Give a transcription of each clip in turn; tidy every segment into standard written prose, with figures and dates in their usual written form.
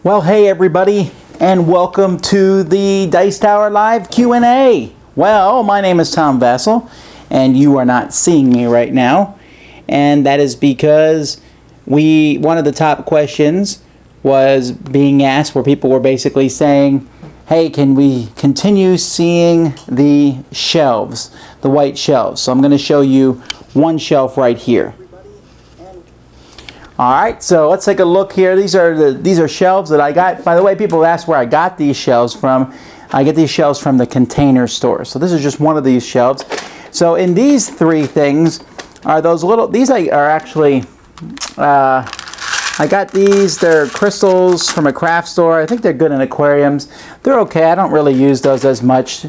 Well, hey everybody, and welcome to the Dice Tower Live Q&A. Well, my name is Tom Vasel, and you are not seeing me right now, and that is because one of the top questions was being asked where people were basically saying, hey, can we continue seeing the shelves, the white shelves? So I'm going to show you one shelf right here. Alright, so let's take a look here. These are shelves that I got. By the way, people ask where I got these shelves from. I get these shelves from the Container Store. So this is just one of these shelves. So in these three things are those little, these are actually, I got these. They're crystals from a craft store. I think they're good in aquariums. They're okay. I don't really use those as much.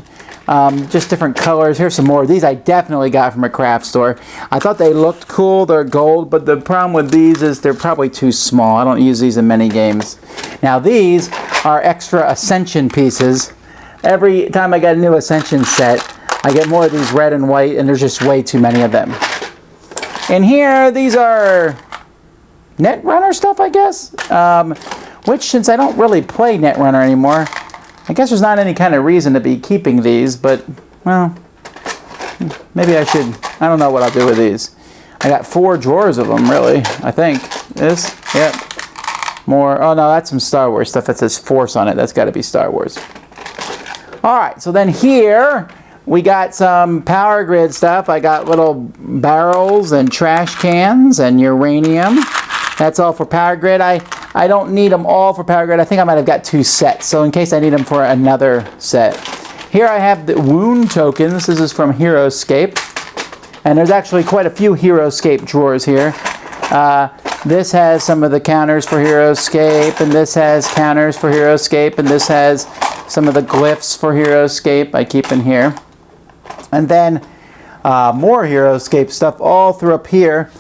Just different colors. Here's some more of these I definitely got from a craft store. I thought they looked cool. They're gold, but the problem with these is they're probably too small. I don't use these in many games. Now these are extra Ascension pieces. Every time I get a new Ascension set, I get more of these red and white, and there's just way too many of them. And here, these are Netrunner stuff, I guess. Which, since I don't really play Netrunner anymore, I guess there's not any kind of reason to be keeping these, but, well, maybe I should. I don't know what I'll do with these. I got 4 drawers of them, really, I think. This, yep. More, oh no, that's some Star Wars stuff that says Force on it. That's got to be Star Wars. Alright, so then here, we got some power grid stuff. I got little barrels and trash cans and uranium. That's all for power grid. I don't need them all for power grid. I think I might have got 2 sets, so in case I need them for another set. Here I have the wound tokens. This is from HeroScape, and there's actually quite a few HeroScape drawers here. This has some of the counters for HeroScape, and this has counters for HeroScape, and this has some of the glyphs for HeroScape I keep in here. And then more HeroScape stuff all through up here.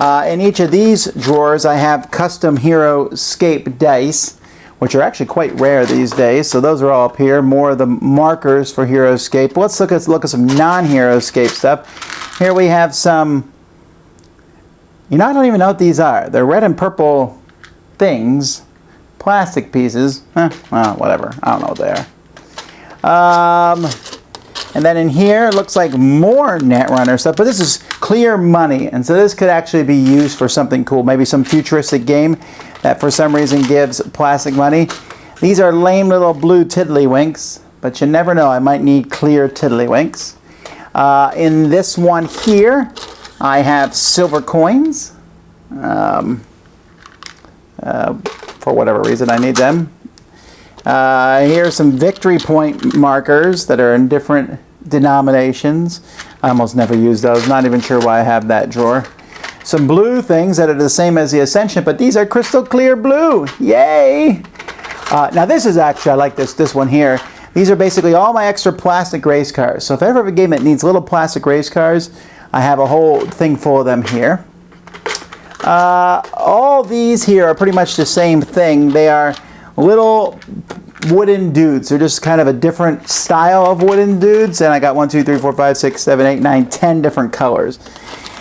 In each of these drawers I have custom HeroScape dice, which are actually quite rare these days. So those are all up here. More of the markers for HeroScape. Let's look at some non-HeroScape stuff. Here we have some, I don't even know what these are. They're red and purple things, plastic pieces. Well, whatever. I don't know what they are. And then in here, it looks like more Netrunner stuff, but this is clear money, and so this could actually be used for something cool, maybe some futuristic game that for some reason gives plastic money. These are lame little blue tiddlywinks, but you never know, I might need clear tiddlywinks. In this one here, I have silver coins. For whatever reason, I need them. Here's some victory point markers that are in different denominations. I almost never use those. Not even sure why I have that drawer. Some blue things that are the same as the Ascension, but these are crystal clear blue. Yay! Now this is actually, I like this one here. These are basically all my extra plastic race cars. So if I ever have a game that needs little plastic race cars, I have a whole thing full of them here. All these here are pretty much the same thing. They are little wooden dudes. They're just kind of a different style of wooden dudes, and I got 1, 2, 3, 4, 5, 6, 7, 8, 9, 10 different colors.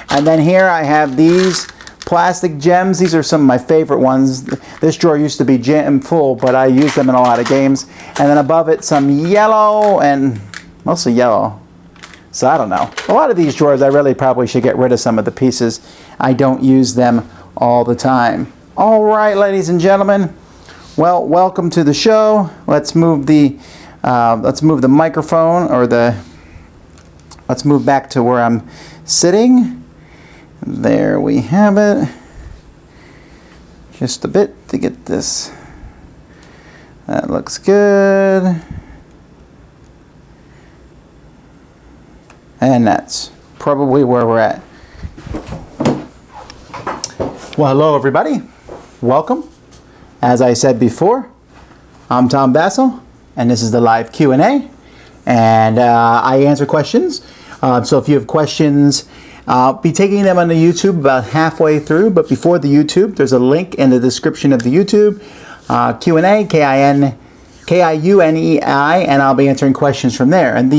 And then here I have these plastic gems. These are some of my favorite ones. This drawer used to be jam full, but I use them in a lot of games. And then above it, some yellow, and mostly yellow. So I don't know. A lot of these drawers, I really probably should get rid of some of the pieces. I don't use them all the time. All right, ladies and gentlemen. Well, welcome to the show. Let's move the microphone, or let's move back to where I'm sitting. There we have it. Just a bit to get this. That looks good. And that's probably where we're at. Well, hello everybody. Welcome. As I said before, I'm Tom Vasel, and this is the live Q&A, and I answer questions. So if you have questions, I'll be taking them on the YouTube about halfway through, but before the YouTube, there's a link in the description of the YouTube, Q&A, K-I-U-N-E-I, and I'll be answering questions from there. And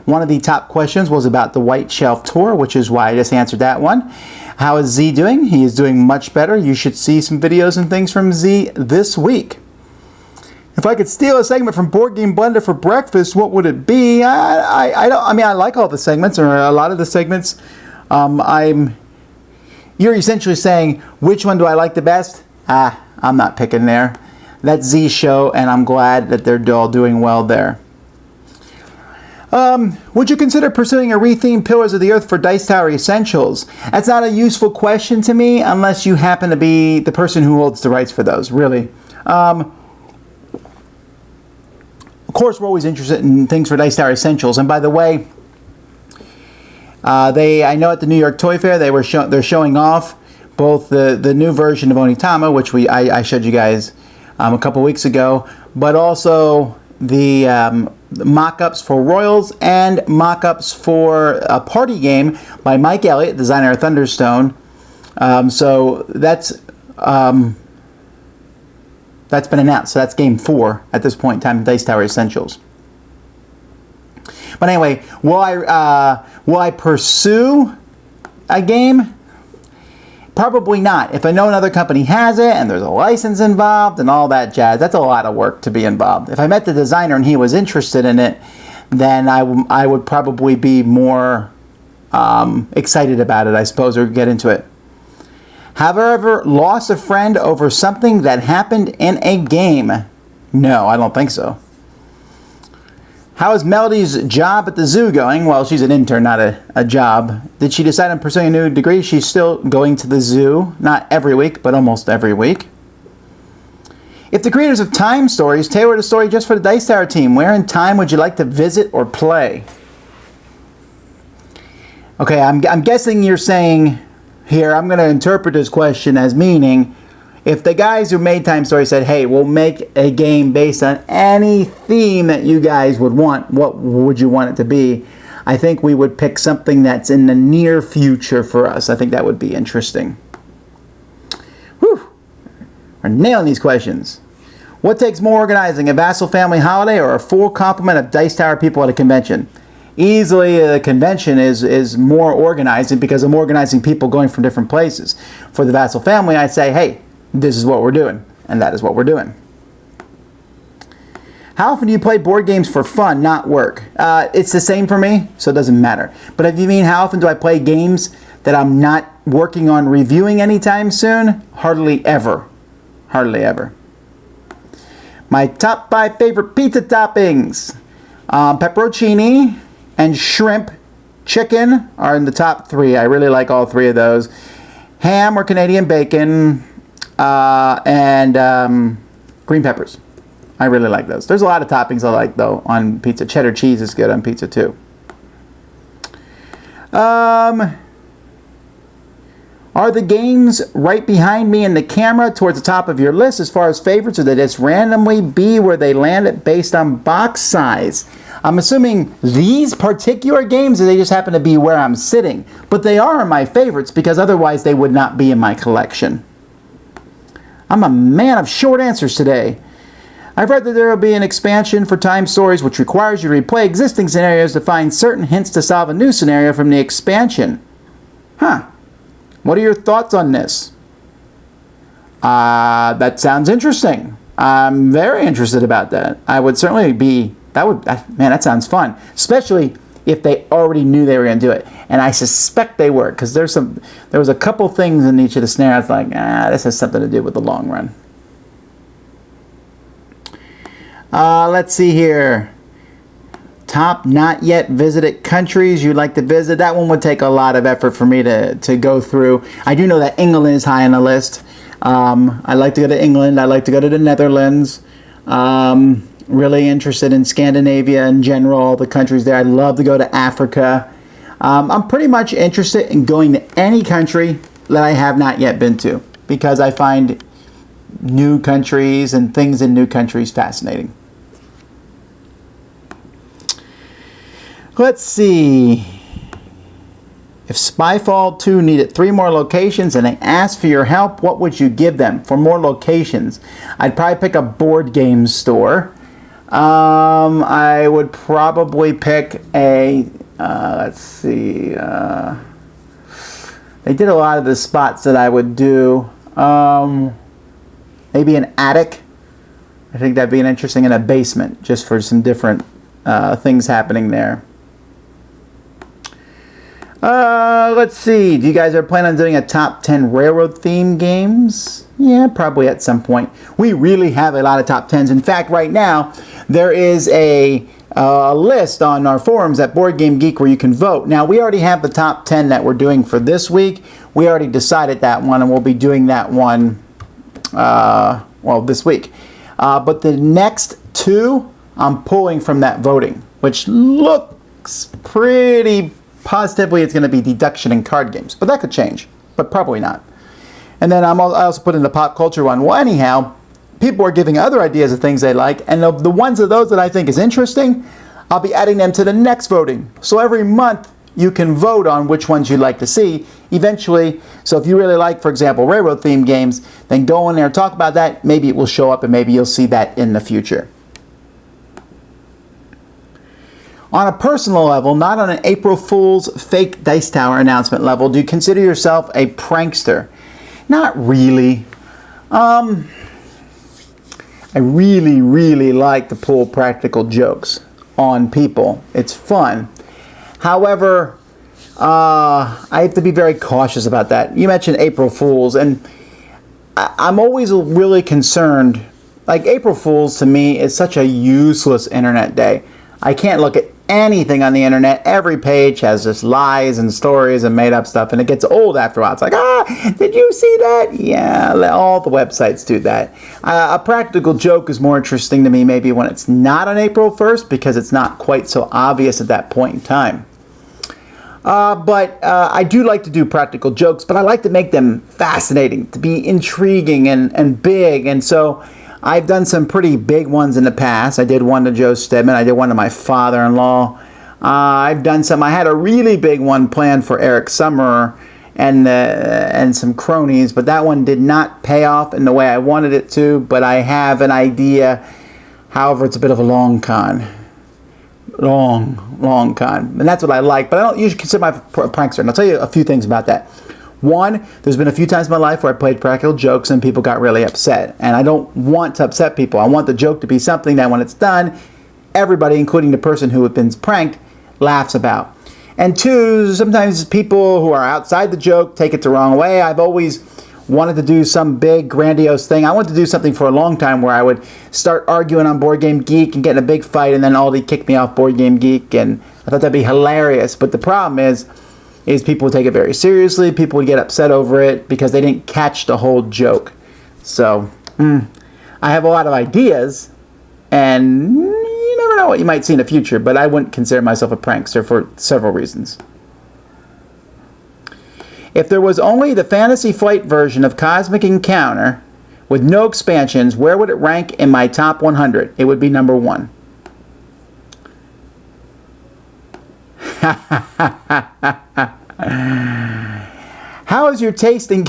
one of the top questions was about the White Shelf Tour, which is why I just answered that one. How is Z doing? He is doing much better. You should see some videos and things from Z this week. If I could steal a segment from Board Game Blender for breakfast, what would it be? I mean, I like all the segments, or a lot of the segments. You're essentially saying, which one do I like the best? I'm not picking there. That's Z's show, and I'm glad that they're all doing well there. Would you consider pursuing a rethemed Pillars of the Earth for Dice Tower Essentials? That's not a useful question to me unless you happen to be the person who holds the rights for those, really. Of course, we're always interested in things for Dice Tower Essentials. And by the way, I know at the New York Toy Fair they're showing off both the new version of Onitama, which I showed you guys a couple weeks ago, but also the mock-ups for Royals and mock-ups for a party game by Mike Elliott, designer of Thunderstone. So that's been announced. So that's game 4 at this point in time in Dice Tower Essentials. But anyway, will I pursue a game? Probably not. If I know another company has it and there's a license involved and all that jazz, that's a lot of work to be involved. If I met the designer and he was interested in it, then I would probably be more excited about it, I suppose, or get into it. Have I ever lost a friend over something that happened in a game? No, I don't think so. How is Melody's job at the zoo going? Well, she's an intern, not a job. Did she decide on pursuing a new degree? She's still going to the zoo. Not every week, but almost every week. If the creators of Time Stories tailored a story just for the Dice Tower team, where in time would you like to visit or play? Okay, I'm guessing you're saying here, I'm going to interpret this question as meaning, if the guys who made Time Story said, hey, we'll make a game based on any theme that you guys would want, what would you want it to be? I think we would pick something that's in the near future for us. I think that would be interesting. Whew. We're nailing these questions. What takes more organizing, a Vasel family holiday or a full complement of Dice Tower people at a convention? Easily, a convention is more organizing because I'm organizing people going from different places. For the Vasel family, I say, hey, this is what we're doing, and that is what we're doing. How often do you play board games for fun, not work? It's the same for me, so it doesn't matter. But if you mean how often do I play games that I'm not working on reviewing anytime soon? Hardly ever. Hardly ever. My top 5 favorite pizza toppings. Pepperoncini and shrimp, chicken are in the top 3. I really like all 3 of those. Ham or Canadian bacon, and green peppers. I really like those. There's a lot of toppings I like, though, on pizza. Cheddar cheese is good on pizza, too. Are the games right behind me in the camera towards the top of your list as far as favorites, or they just randomly be where they land it based on box size? I'm assuming these particular games, or they just happen to be where I'm sitting. But they are my favorites because otherwise they would not be in my collection. I'm a man of short answers today. I've read that there will be an expansion for Time Stories which requires you to replay existing scenarios to find certain hints to solve a new scenario from the expansion. Huh. What are your thoughts on this? That sounds interesting. I'm very interested about that. I would certainly be... man, that sounds fun. Especially if they already knew they were going to do it. And I suspect they were, because there was a couple things in each of the scenarios like, this has something to do with the long run. Let's see here. Top not yet visited countries you'd like to visit. That one would take a lot of effort for me to go through. I do know that England is high on the list. I like to go to England. I like to go to the Netherlands. Really interested in Scandinavia in general, the countries there. I'd love to go to Africa. I'm pretty much interested in going to any country that I have not yet been to because I find new countries and things in new countries fascinating. Let's see. If Spyfall 2 needed 3 more locations and they asked for your help, what would you give them for more locations? I'd probably pick a board game store. I would probably pick a, let's see, they did a lot of the spots that I would do. Maybe an attic I think that'd be an interesting in a basement, just for some different things happening there. Let's see. Do you guys ever plan on doing a top 10 railroad theme games? Yeah, probably at some point. We really have a lot of top 10s. In fact, right now, there is a list on our forums at Board Game Geek where you can vote. Now, we already have the top 10 that we're doing for this week. We already decided that one, and we'll be doing that one, well, this week. But the next two, I'm pulling from that voting, which looks pretty positively it's going to be deduction and card games. But that could change, but probably not. And then I also put in the pop culture one. Well, anyhow, people are giving other ideas of things they like, and of the ones of those that I think is interesting, I'll be adding them to the next voting. So every month you can vote on which ones you'd like to see. Eventually, so if you really like, for example, railroad themed games, then go in there and talk about that. Maybe it will show up and maybe you'll see that in the future. On a personal level, not on an April Fool's fake Dice Tower announcement level, do you consider yourself a prankster? Not really. I really, really like to pull practical jokes on people. It's fun. However, I have to be very cautious about that. You mentioned April Fools, and I'm always really concerned. Like, April Fools to me is such a useless internet day. I can't look at anything on the internet. Every page has just lies and stories and made up stuff, and it gets old after a while. It's like, did you see that? Yeah, all the websites do that. A practical joke is more interesting to me maybe when it's not on April 1st, because it's not quite so obvious at that point in time. But I do like to do practical jokes, but I like to make them fascinating, to be intriguing and big, and so I've done some pretty big ones in the past. I did one to Joe Stedman. I did one to my father-in-law. I've done some. I had a really big one planned for Eric Summerer and some cronies, but that one did not pay off in the way I wanted it to. But I have an idea. However, it's a bit of a long con. Long con. And that's what I like. But I don't usually consider myself a prankster. And I'll tell you a few things about that. One, there's been a few times in my life where I played practical jokes and people got really upset. And I don't want to upset people. I want the joke to be something that when it's done, everybody, including the person who has been pranked, laughs about. And two, sometimes people who are outside the joke take it the wrong way. I've always wanted to do some big, grandiose thing. I wanted to do something for a long time where I would start arguing on Board Game Geek and get in a big fight, and then Aldi kicked me off Board Game Geek, and I thought that'd be hilarious. But the problem is people would take it very seriously. People would get upset over it because they didn't catch the whole joke. So, I have a lot of ideas, and you never know what you might see in the future, but I wouldn't consider myself a prankster for several reasons. If there was only the Fantasy Flight version of Cosmic Encounter with no expansions, where would it rank in my top 100? It would be number 1. How has your taste in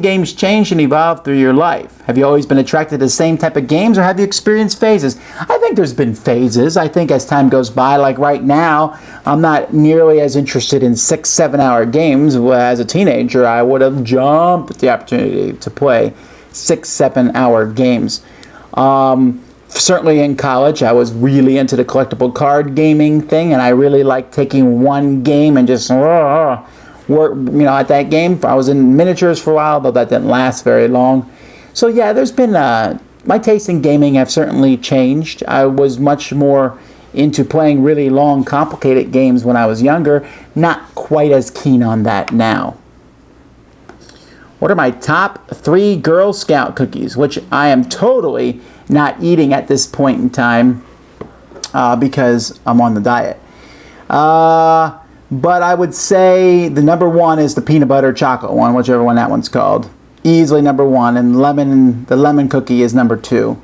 games changed and evolved through your life? Have you always been attracted to the same type of games, or have you experienced phases? I think there's been phases. I think as time goes by, like right now, I'm not nearly as interested in 6-7 hour games. As a teenager, I would have jumped at the opportunity to play 6-7 hour games. Certainly in college, I was really into the collectible card gaming thing, and I really liked taking one game and just work, at that game. I was in miniatures for a while, though that didn't last very long. So yeah, there's been my taste in gaming have certainly changed. I was much more into playing really long, complicated games when I was younger. Not quite as keen on that now. What are my top 3 Girl Scout cookies, which I am totally not eating at this point in time because I'm on the diet. But I would say the number 1 is the peanut butter chocolate one, whichever one that one's called. Easily number 1, and the lemon cookie is number 2.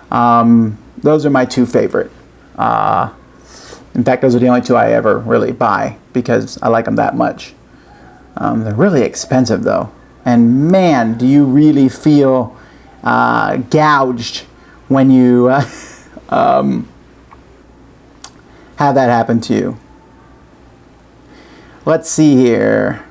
Those are my 2 favorite. In fact, those are the only 2 I ever really buy because I like them that much. They're really expensive though. And man, do you really feel gouged when you have that happen to you. Let's see here.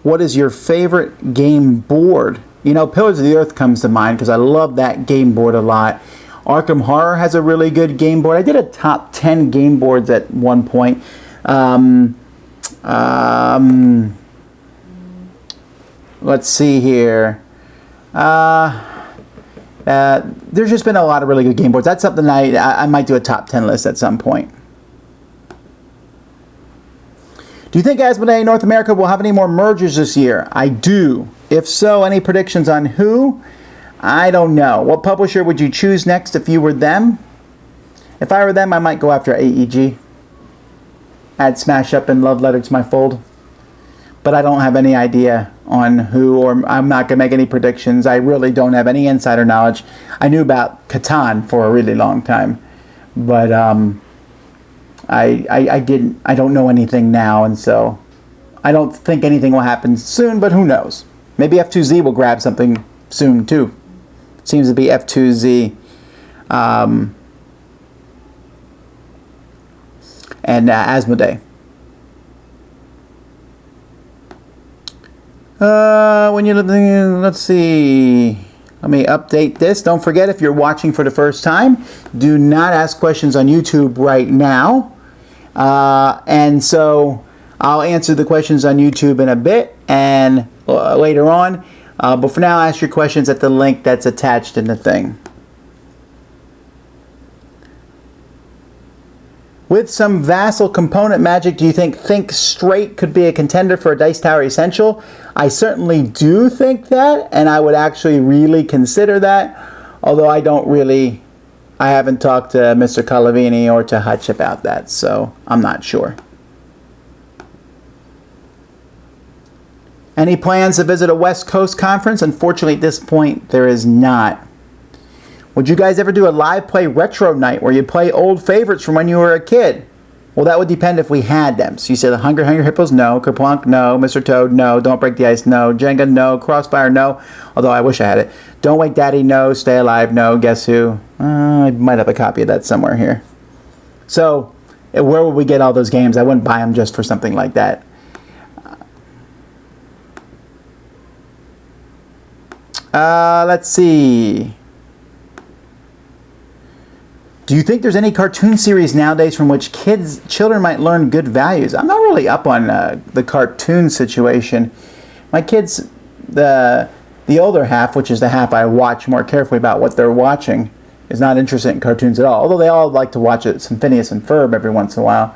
What is your favorite game board? You know, Pillars of the Earth comes to mind because I love that game board a lot. Arkham Horror has a really good game board. I did a top 10 game boards at one point. Let's see here. There's just been a lot of really good game boards. That's something I might do a top 10 list at some point. Do you think Asmodee North America will have any more mergers this year? I do. If so, any predictions on who? I don't know. What publisher would you choose next if you were them? If I were them, I might go after AEG. Add Smash Up and Love Letter to my fold. But I don't have any idea on who, or I'm not going to make any predictions. I really don't have any insider knowledge. I knew about Catan for a really long time. But I don't know anything now, and so I don't think anything will happen soon, but who knows? Maybe F2Z will grab something soon too. Seems to be F2Z and Asmodee. When you're looking, let's see. Let me update this. Don't forget, if you're watching for the first time, do not ask questions on YouTube right now. And so I'll answer the questions on YouTube in a bit and later on. But for now, ask your questions at the link that's attached in the thing. With some Vasel component magic, do you think Straight could be a contender for a Dice Tower Essential? I certainly do think that, and I would actually really consider that. Although I haven't talked to Mr. Calavini or to Hutch about that, so I'm not sure. Any plans to visit a West Coast conference? Unfortunately, at this point, there is not. Would you guys ever do a live play retro night where you play old favorites from when you were a kid? Well, that would depend if we had them. So you said the Hungry Hippos, no. Kerplunk, no. Mr. Toad, no. Don't Break the Ice, no. Jenga, no. Crossfire, no. Although I wish I had it. Don't Wake Daddy, no. Stay Alive, no. Guess Who? I might have a copy of that somewhere here. So where would we get all those games? I wouldn't buy them just for something like that. Let's see. Do you think there's any cartoon series nowadays from which children might learn good values? I'm not really up on the cartoon situation. My kids, the older half, which is the half I watch more carefully about what they're watching, is not interested in cartoons at all. Although they all like to watch some Phineas and Ferb every once in a while.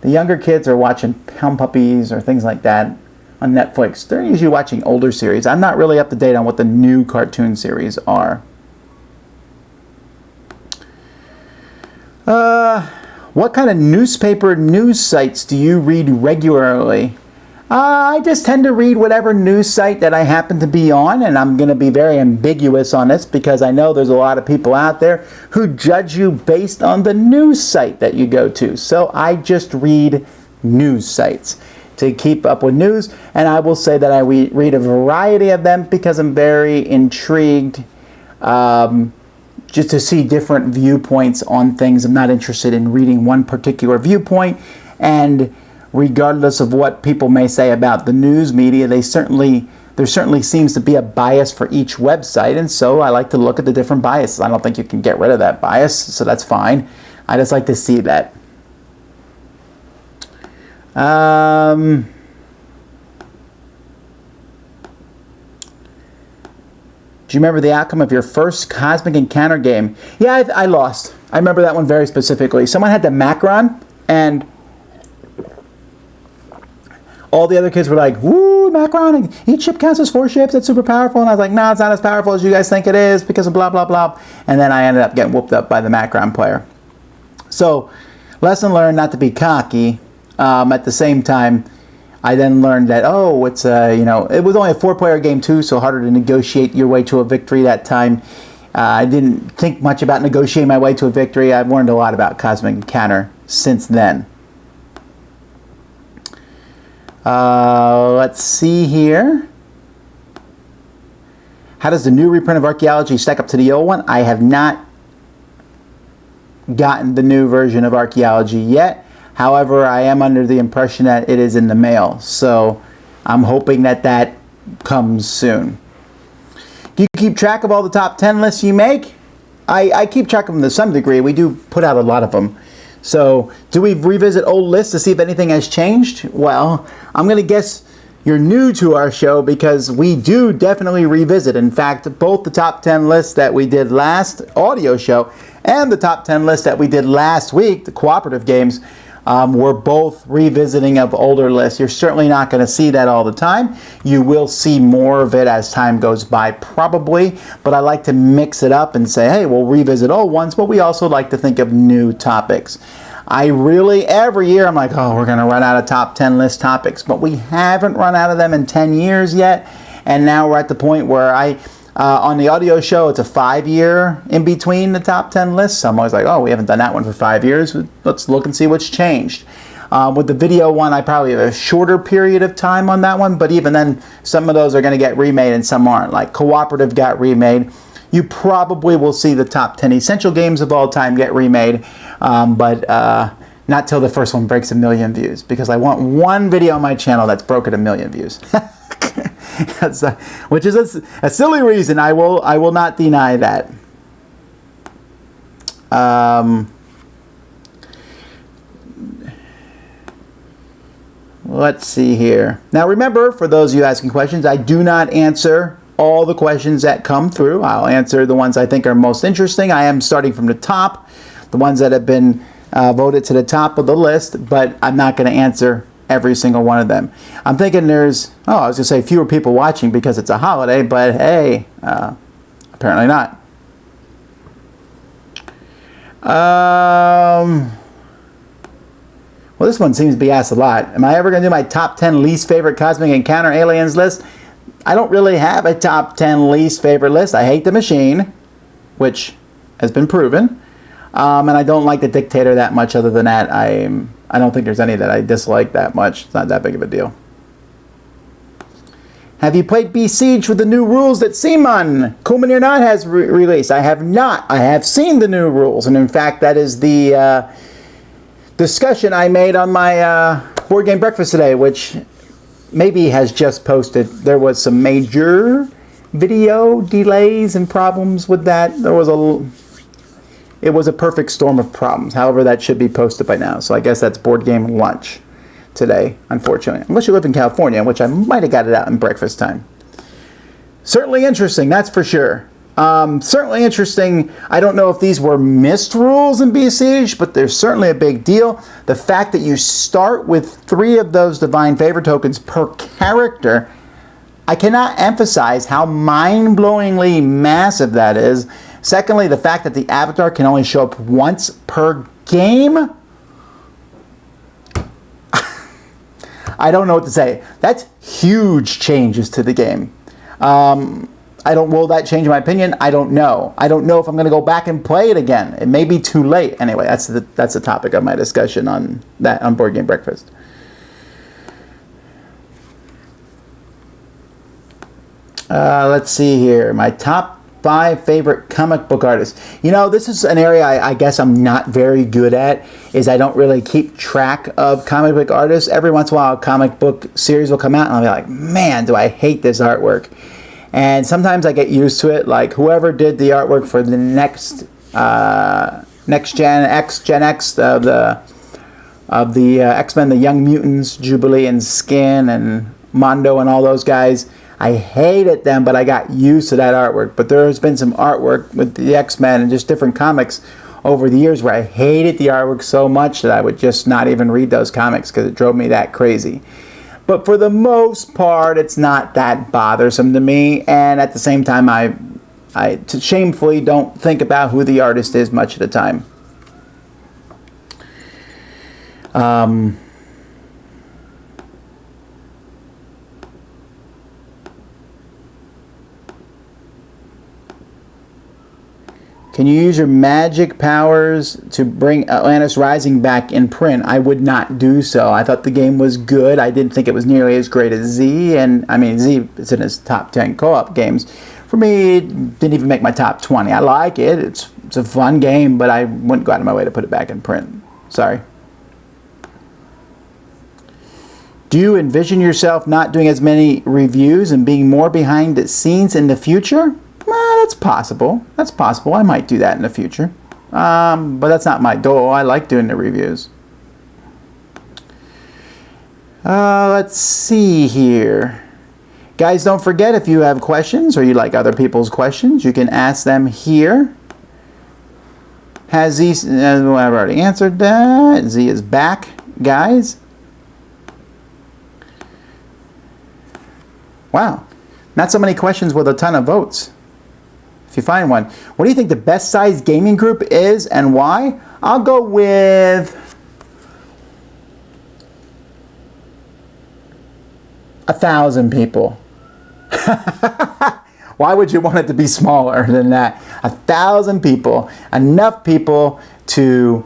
The younger kids are watching Pound Puppies or things like that on Netflix. They're usually watching older series. I'm not really up to date on what the new cartoon series are. What kind of newspaper news sites do you read regularly? I just tend to read whatever news site that I happen to be on, and I'm going to be very ambiguous on this because I know there's a lot of people out there who judge you based on the news site that you go to. So I just read news sites to keep up with news, and I will say that I read a variety of them because I'm very intrigued just to see different viewpoints on things. I'm not interested in reading one particular viewpoint, and regardless of what people may say about the news media, there certainly seems to be a bias for each website, and so I like to look at the different biases. I don't think you can get rid of that bias, so that's fine. I just like to see that. Do you remember the outcome of your first Cosmic Encounter game? Yeah, I lost. I remember that one very specifically. Someone had the Macron, and all the other kids were like, woo, Macron, each ship counts as 4 ships, it's super powerful. And I was like, no, it's not as powerful as you guys think it is because of blah, blah, blah. And then I ended up getting whooped up by the Macron player. So, lesson learned, not to be cocky. At the same time, I then learned that, it's it was only a 4-player game too, so harder to negotiate your way to a victory that time. I didn't think much about negotiating my way to a victory. I've learned a lot about Cosmic Encounter since then. Let's see here. How does the new reprint of Archaeology stack up to the old one? I have not gotten the new version of Archaeology yet. However, I am under the impression that it is in the mail, so I'm hoping that that comes soon. Do you keep track of all the top 10 lists you make? I keep track of them to some degree. We do put out a lot of them. So, do we revisit old lists to see if anything has changed? Well, I'm going to guess you're new to our show because we do definitely revisit. In fact, both the top 10 lists that we did last audio show and the top 10 list that we did last week, the cooperative games, were both revisiting of older lists. You're certainly not going to see that all the time. You will see more of it as time goes by, probably. But I like to mix it up and say, hey, we'll revisit old ones, but we also like to think of new topics. I really, every year, I'm like, oh, we're going to run out of top 10 list topics. But we haven't run out of them in 10 years yet. And now we're at the point where on the audio show, it's a 5-year in between the top 10 lists. I'm always like, oh, we haven't done that one for 5 years. Let's look and see what's changed. With the video one, I probably have a shorter period of time on that one. But even then, some of those are going to get remade and some aren't. Like Cooperative got remade. You probably will see the top 10 essential games of all time get remade. But not till the first one breaks 1 million views. Because I want one video on my channel that's broken 1 million views. Which is a silly reason. I will not deny that. Let's see here. Now remember, for those of you asking questions, I do not answer all the questions that come through. I'll answer the ones I think are most interesting. I am starting from the top, the ones that have been voted to the top of the list, but I'm not going to answer every single one of them. I'm thinking there's, I was going to say fewer people watching because it's a holiday, but hey, apparently not. Well, this one seems to be asked a lot. Am I ever going to do my top 10 least favorite cosmic encounter aliens list? I don't really have a top 10 least favorite list. I hate the machine, which has been proven. And I don't like the dictator that much. Other than that, I don't think there's any that I dislike that much. It's not that big of a deal. Have you played Besiege with the new rules that Simon Kumanir Not has released? I have not. I have seen the new rules. And in fact, that is the discussion I made on my Board Game Breakfast today, which maybe has just posted. There was some major video delays and problems with that. It was a perfect storm of problems. However, that should be posted by now. So I guess that's Board Game Lunch today, unfortunately. Unless you live in California, which I might have got it out in breakfast time. Certainly interesting, that's for sure. Certainly interesting. I don't know if these were missed rules in Besiege, but they're certainly a big deal. The fact that you start with 3 of those Divine Favor tokens per character, I cannot emphasize how mind-blowingly massive that is. Secondly, the fact that the avatar can only show up once per game. I don't know what to say. That's huge changes to the game. Will that change my opinion? I don't know. I don't know if I'm going to go back and play it again. It may be too late. Anyway, that's the topic of my discussion on Board Game Breakfast. Let's see here. My top 5 favorite comic book artists. You know, this is an area I guess I'm not very good at, is I don't really keep track of comic book artists. Every once in a while a comic book series will come out and I'll be like, man, do I hate this artwork. And sometimes I get used to it, like whoever did the artwork for the next Gen X of the X-Men, the Young Mutants, Jubilee and Skin and Mondo and all those guys. I hated them, but I got used to that artwork. But there has been some artwork with the X-Men and just different comics over the years where I hated the artwork so much that I would just not even read those comics because it drove me that crazy. But for the most part, it's not that bothersome to me. And at the same time, I shamefully don't think about who the artist is much of the time. Can you use your magic powers to bring Atlantis Rising back in print? I would not do so. I thought the game was good. I didn't think it was nearly as great as Z. And I mean, Z is in his top 10 co-op games. For me, it didn't even make my top 20. I like it. It's a fun game, but I wouldn't go out of my way to put it back in print. Sorry. Do you envision yourself not doing as many reviews and being more behind the scenes in the future? Well, that's possible. That's possible. I might do that in the future. But that's not my goal. I like doing the reviews. Let's see here. Guys, don't forget, if you have questions or you like other people's questions, you can ask them here. Has Z, I've already answered that. Z is back, guys. Wow, not so many questions with a ton of votes. If you find one. What do you think the best sized gaming group is and why? I'll go with 1,000 people. Why would you want it to be smaller than that? 1,000 people, enough people to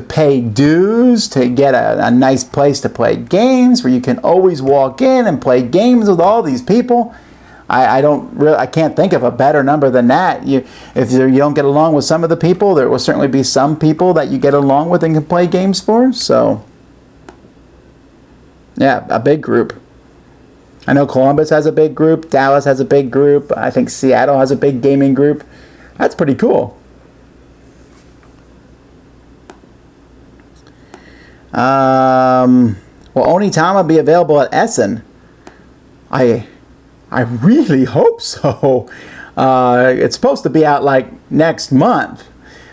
pay dues, to get a nice place to play games where you can always walk in and play games with all these people. I can't think of a better number than that. If you don't get along with some of the people, there will certainly be some people that you get along with and can play games for. So, yeah, a big group. I know Columbus has a big group. Dallas has a big group. I think Seattle has a big gaming group. That's pretty cool. Will Onitama be available at Essen? I really hope so. It's supposed to be out like next month.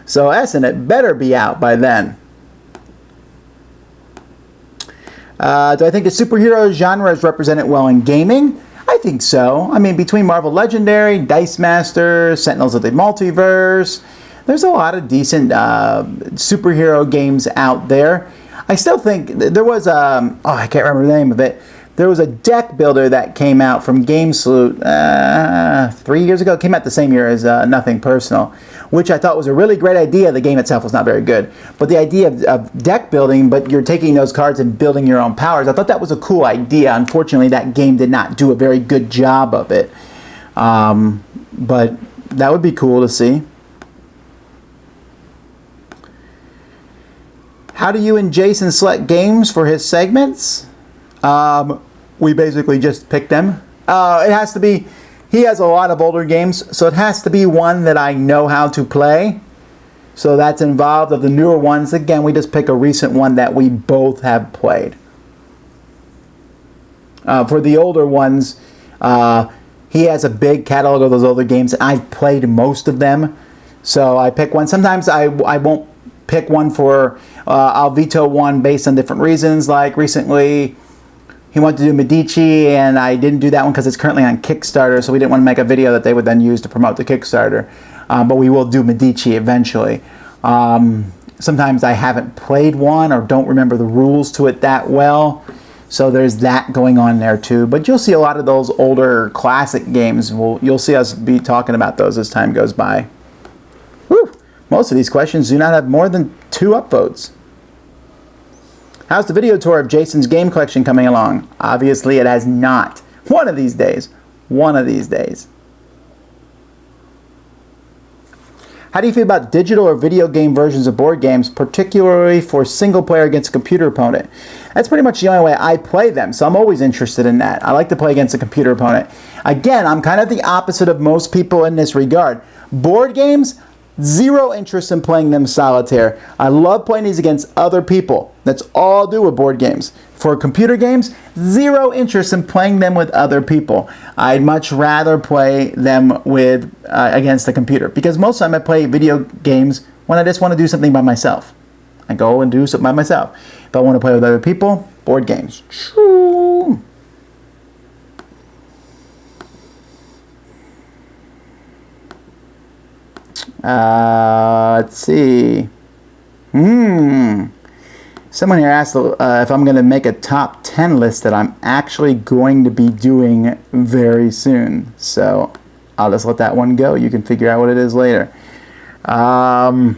So Essen, it better be out by then. Do I think the superhero genre is represented well in gaming? I think so. I mean, between Marvel Legendary, Dice Masters, Sentinels of the Multiverse, there's a lot of decent superhero games out there. I still think there was I can't remember the name of it. There was a deck builder that came out from GameSloot 3 years ago. It came out the same year as Nothing Personal, which I thought was a really great idea. The game itself was not very good. But the idea of deck building, but you're taking those cards and building your own powers, I thought that was a cool idea. Unfortunately, that game did not do a very good job of it. But that would be cool to see. How do you and Jason select games for his segments? We basically just pick them. It has to be, he has a lot of older games, so it has to be one that I know how to play. So that's involved. Of the newer ones, again, we just pick a recent one that we both have played. For the older ones, he has a big catalog of those older games. I've played most of them, so I pick one. Sometimes I won't pick one for, I'll veto one based on different reasons. Like recently, he wanted to do Medici, and I didn't do that one because it's currently on Kickstarter, so we didn't want to make a video that they would then use to promote the Kickstarter. But we will do Medici eventually. Sometimes I haven't played one or don't remember the rules to it that well, so there's that going on there too. But you'll see a lot of those older classic games. You'll see us be talking about those as time goes by. Whew. Most of these questions do not have more than 2 upvotes. How's the video tour of Jason's game collection coming along? Obviously, it has not. One of these days. One of these days. How do you feel about digital or video game versions of board games, particularly for single player against a computer opponent? That's pretty much the only way I play them, so I'm always interested in that. I like to play against a computer opponent. Again, I'm kind of the opposite of most people in this regard. Board games, zero interest in playing them solitaire. I love playing these against other people. That's all I'll do with board games. For computer games, zero interest in playing them with other people. I'd much rather play them with against the computer, because most of the time I play video games when I just want to do something by myself. I go and do something by myself. If I want to play with other people, board games. Shoo. Let's see. Someone here asked if I'm going to make a top 10 list that I'm actually going to be doing very soon. So I'll just let that one go. You can figure out what it is later. I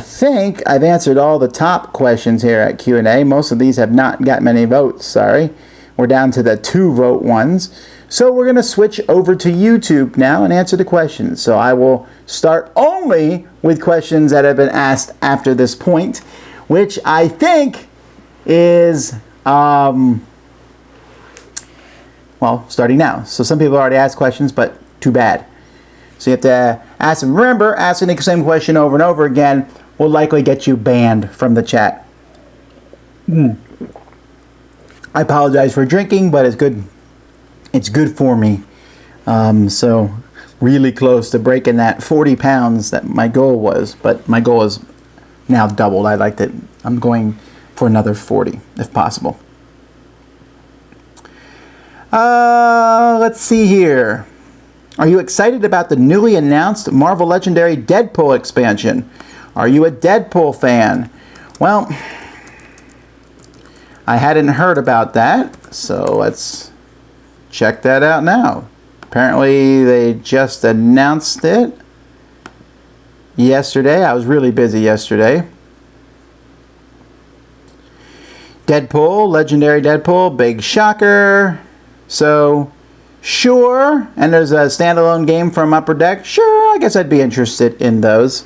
think I've answered all the top questions here at Q&A. Most of these have not got many votes, sorry. We're down to the 2-vote ones. So we're going to switch over to YouTube now and answer the questions. So I will start only with questions that have been asked after this point. which I think is, well, starting now. So some people already asked questions, but too bad. So you have to ask them. Remember, asking the same question over and over again will likely get you banned from the chat. I apologize for drinking, but it's good. It's good for me. So really close to breaking that 40 pounds that my goal was, but my goal is now doubled. I'm going for another 40 if possible. Let's see here. Are you excited about the newly announced Marvel Legendary Deadpool expansion? Are you a Deadpool fan? Well, I hadn't heard about that, so let's check that out now. Apparently, they just announced it yesterday. I was really busy yesterday. Deadpool, Legendary Deadpool, big shocker. So, sure. And there's a standalone game from Upper Deck. Sure, I guess I'd be interested in those.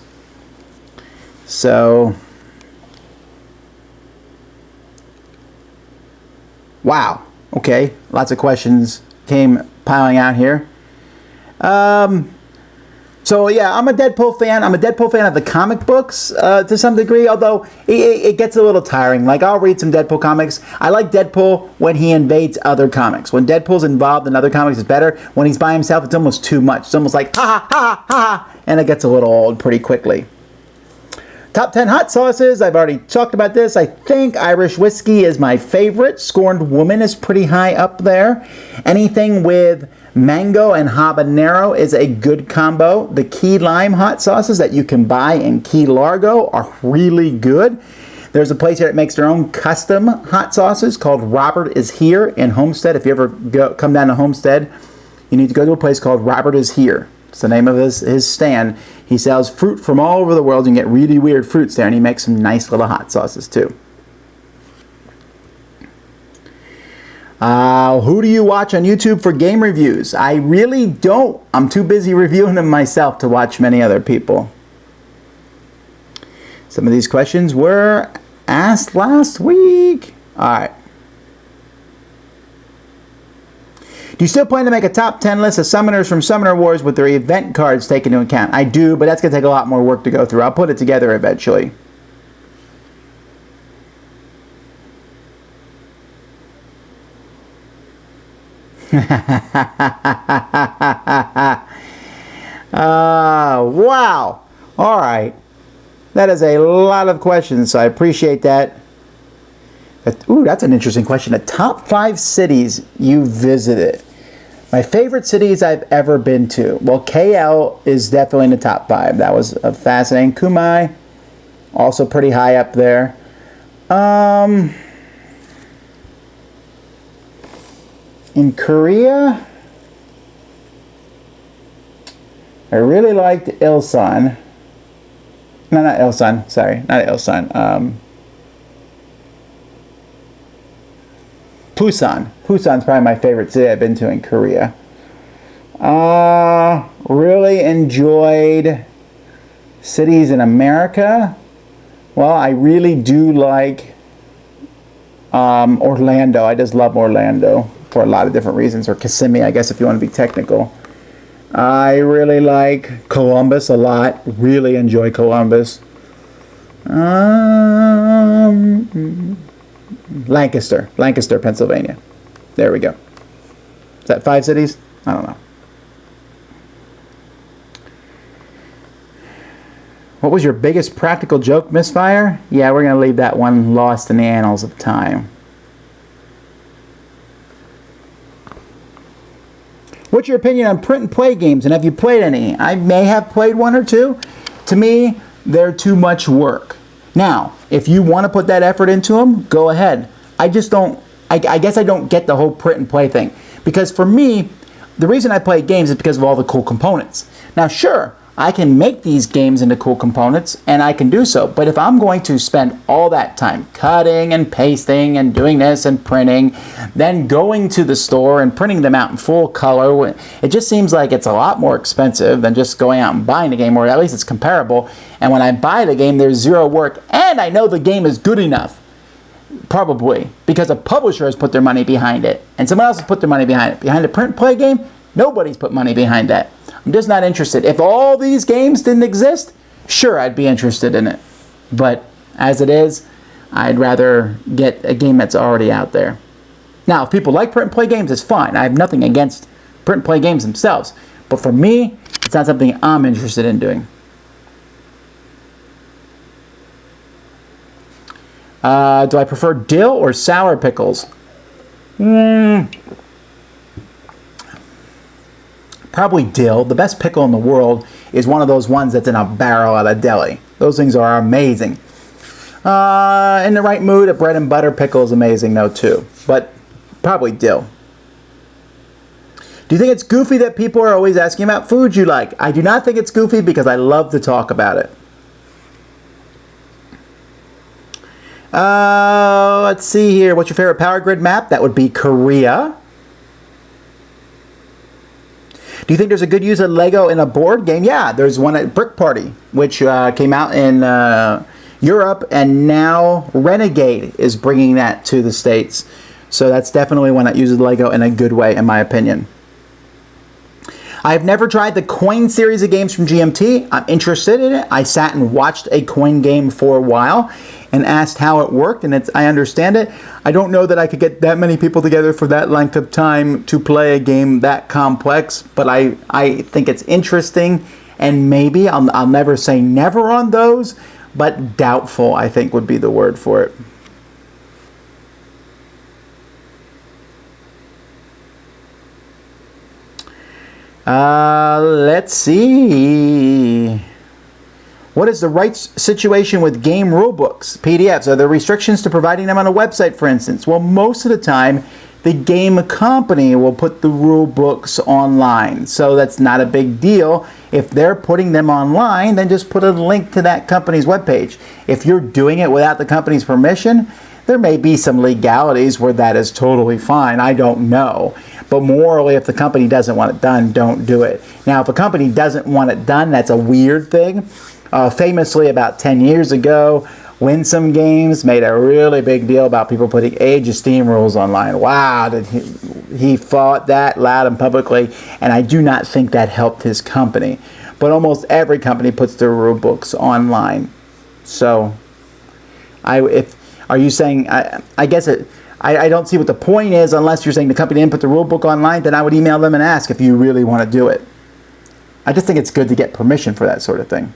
So, wow. Okay, lots of questions came piling out here. So yeah, I'm a Deadpool fan. I'm a Deadpool fan of the comic books to some degree, although it gets a little tiring. Like, I'll read some Deadpool comics. I like Deadpool when he invades other comics. When Deadpool's involved in other comics, it's better. When he's by himself, it's almost too much. It's almost like, ha ha ha ha, and it gets a little old pretty quickly. Top 10 hot sauces. I've already talked about this. I think Irish whiskey is my favorite. Scorned Woman is pretty high up there. Anything with mango and habanero is a good combo. The key lime hot sauces that you can buy in Key Largo are really good. There's a place here that makes their own custom hot sauces called Robert Is Here in Homestead. If you ever come down to Homestead, you need to go to a place called Robert Is Here. It's the name of his stand. He sells fruit from all over the world. You can get really weird fruits there, and he makes some nice little hot sauces too. Who do you watch on YouTube for game reviews? I really don't. I'm too busy reviewing them myself to watch many other people. Some of these questions were asked last week. All right. Do you still plan to make a top 10 list of summoners from Summoner Wars with their event cards taken into account? I do, but that's going to take a lot more work to go through. I'll put it together eventually. Wow. All right. That is a lot of questions, so I appreciate that. Ooh, that's an interesting question. The top 5 cities you visited. My favorite cities I've ever been to. Well, KL is definitely in the top 5. That was fascinating. Kumai, also pretty high up there. In Korea, I really liked Ilsan. No, not Ilsan. Sorry, not Ilsan. Busan. Busan's probably my favorite city I've been to in Korea. Really enjoyed cities in America. Well, I really do like Orlando. I just love Orlando for a lot of different reasons. Or Kissimmee, I guess, if you want to be technical. I really like Columbus a lot. Really enjoy Columbus. Lancaster, Pennsylvania. There we go. Is that 5 cities? I don't know. What was your biggest practical joke misfire? Yeah, we're going to leave that one lost in the annals of time. What's your opinion on print and play games, and have you played any? I may have played 1 or 2. To me, they're too much work. Now, if you want to put that effort into them, go ahead. I just don't, I guess I don't get the whole print and play thing. Because for me, the reason I play games is because of all the cool components. Now, sure, I can make these games into cool components, and I can do so. But if I'm going to spend all that time cutting and pasting and doing this and printing, then going to the store and printing them out in full color, it just seems like it's a lot more expensive than just going out and buying a game, or at least it's comparable. And when I buy the game, there's zero work, and I know the game is good enough. Probably, because a publisher has put their money behind it, and someone else has put their money behind it. Behind a print play game, nobody's put money behind that. I'm just not interested. If all these games didn't exist, sure, I'd be interested in it. But as it is, I'd rather get a game that's already out there. Now, if people like print and play games, it's fine. I have nothing against print and play games themselves. But for me, it's not something I'm interested in doing. Do I prefer dill or sour pickles? Probably dill. The best pickle in the world is one of those ones that's in a barrel at a deli. Those things are amazing. In the right mood, a bread and butter pickle is amazing though too. But probably dill. Do you think it's goofy that people are always asking about foods you like? I do not think it's goofy because I love to talk about it. Let's see here. What's your favorite Power Grid map? That would be Korea. Do you think there's a good use of Lego in a board game? Yeah, there's one at Brick Party, which came out in Europe, and now Renegade is bringing that to the States. So that's definitely one that uses Lego in a good way, in my opinion. I've never tried the Coin series of games from GMT. I'm interested in it. I sat and watched a Coin game for a while and asked how it worked, and I understand it. I don't know that I could get that many people together for that length of time to play a game that complex, but I think it's interesting, and maybe, I'll never say never on those, but doubtful, I think, would be the word for it. Let's see. What is the right situation with game rulebooks, PDFs? Are there restrictions to providing them on a website, for instance? Well, most of the time, the game company will put the rulebooks online. So that's not a big deal. If they're putting them online, then just put a link to that company's webpage. If you're doing it without the company's permission, there may be some legalities where that is totally fine. I don't know. But morally, if the company doesn't want it done, don't do it. Now, if a company doesn't want it done, that's a weird thing. Famously, about 10 years ago, Winsome Games made a really big deal about people putting Age of Steam rules online. Wow, did he fought that loud and publicly, and I do not think that helped his company. But almost every company puts their rule books online. So, are you saying, I guess I don't see what the point is unless you're saying the company didn't put the rule book online, then I would email them and ask if you really want to do it. I just think it's good to get permission for that sort of thing.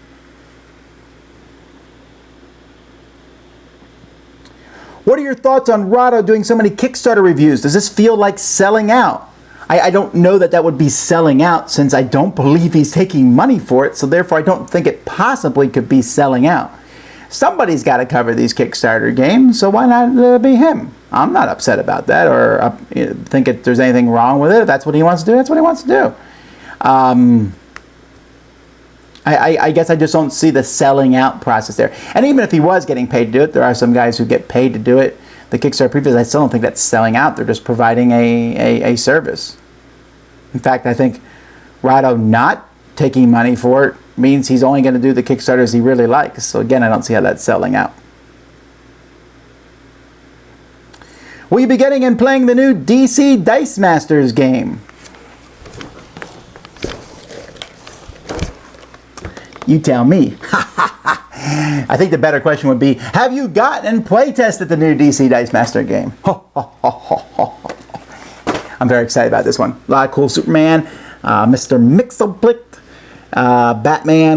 What are your thoughts on Rahdo doing so many Kickstarter reviews? Does this feel like selling out? I don't know that that would be selling out since I don't believe he's taking money for it, so therefore I don't think it possibly could be selling out. Somebody's got to cover these Kickstarter games, so why not be him? I'm not upset about that or think there's anything wrong with it. If that's what he wants to do, that's what he wants to do. I guess I just don't see the selling out process there. And even if he was getting paid to do it, there are some guys who get paid to do it. The Kickstarter previews, I still don't think that's selling out. They're just providing a service. In fact, I think Rahdo not taking money for it means he's only going to do the Kickstarters he really likes. So again, I don't see how that's selling out. Will you be getting and playing the new DC Dice Masters game? You tell me. I think the better question would be, have you gotten and play tested the new DC Dice Master game? I'm very excited about this one. A lot of cool Superman, Mr. Mxyzptlk, Batman,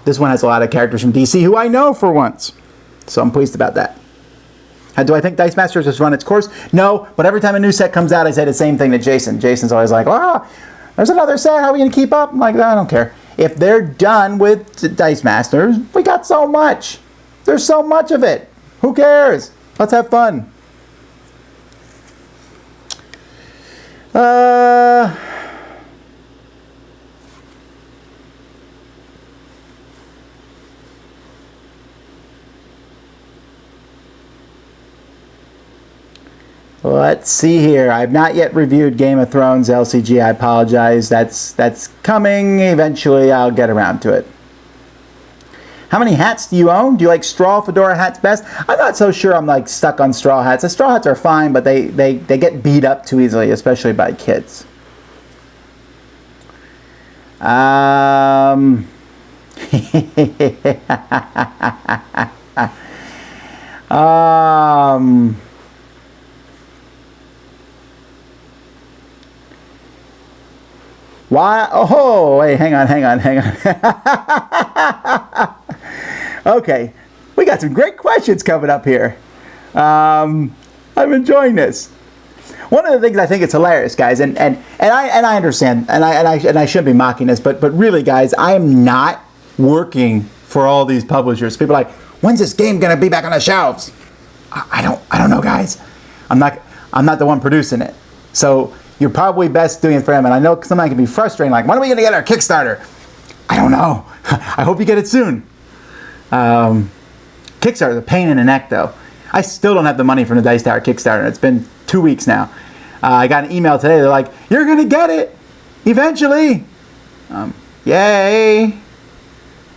this one has a lot of characters from DC who I know for once. So I'm pleased about that. Do I think Dice Masters has run its course? No, but every time a new set comes out, I say the same thing to Jason. Jason's always like, there's another set, how are we going to keep up? I'm like, I don't care. If they're done with Dice Masters, we got so much. There's so much of it. Who cares? Let's have fun. Let's see here. I've not yet reviewed Game of Thrones LCG. I apologize. That's coming. Eventually, I'll get around to it. How many hats do you own? Do you like straw fedora hats best? I'm not so sure I'm like stuck on straw hats. The straw hats are fine, but they get beat up too easily, especially by kids. Why? Oh, wait, hang on. Okay, we got some great questions coming up here. I'm enjoying this. One of the things I think it's hilarious, guys, and I understand, and I shouldn't be mocking this, but really, guys, I am not working for all these publishers. People are like, when's this game gonna be back on the shelves? I don't know, guys. I'm not the one producing it, so you're probably best doing it for them. And I know sometimes it can be frustrating, like, when are we gonna get our Kickstarter? I don't know. I hope you get it soon. Kickstarter is a pain in the neck, though. I still don't have the money from the Dice Tower Kickstarter. It's been 2 weeks now. I got an email today. They're like, you're going to get it eventually. Yay.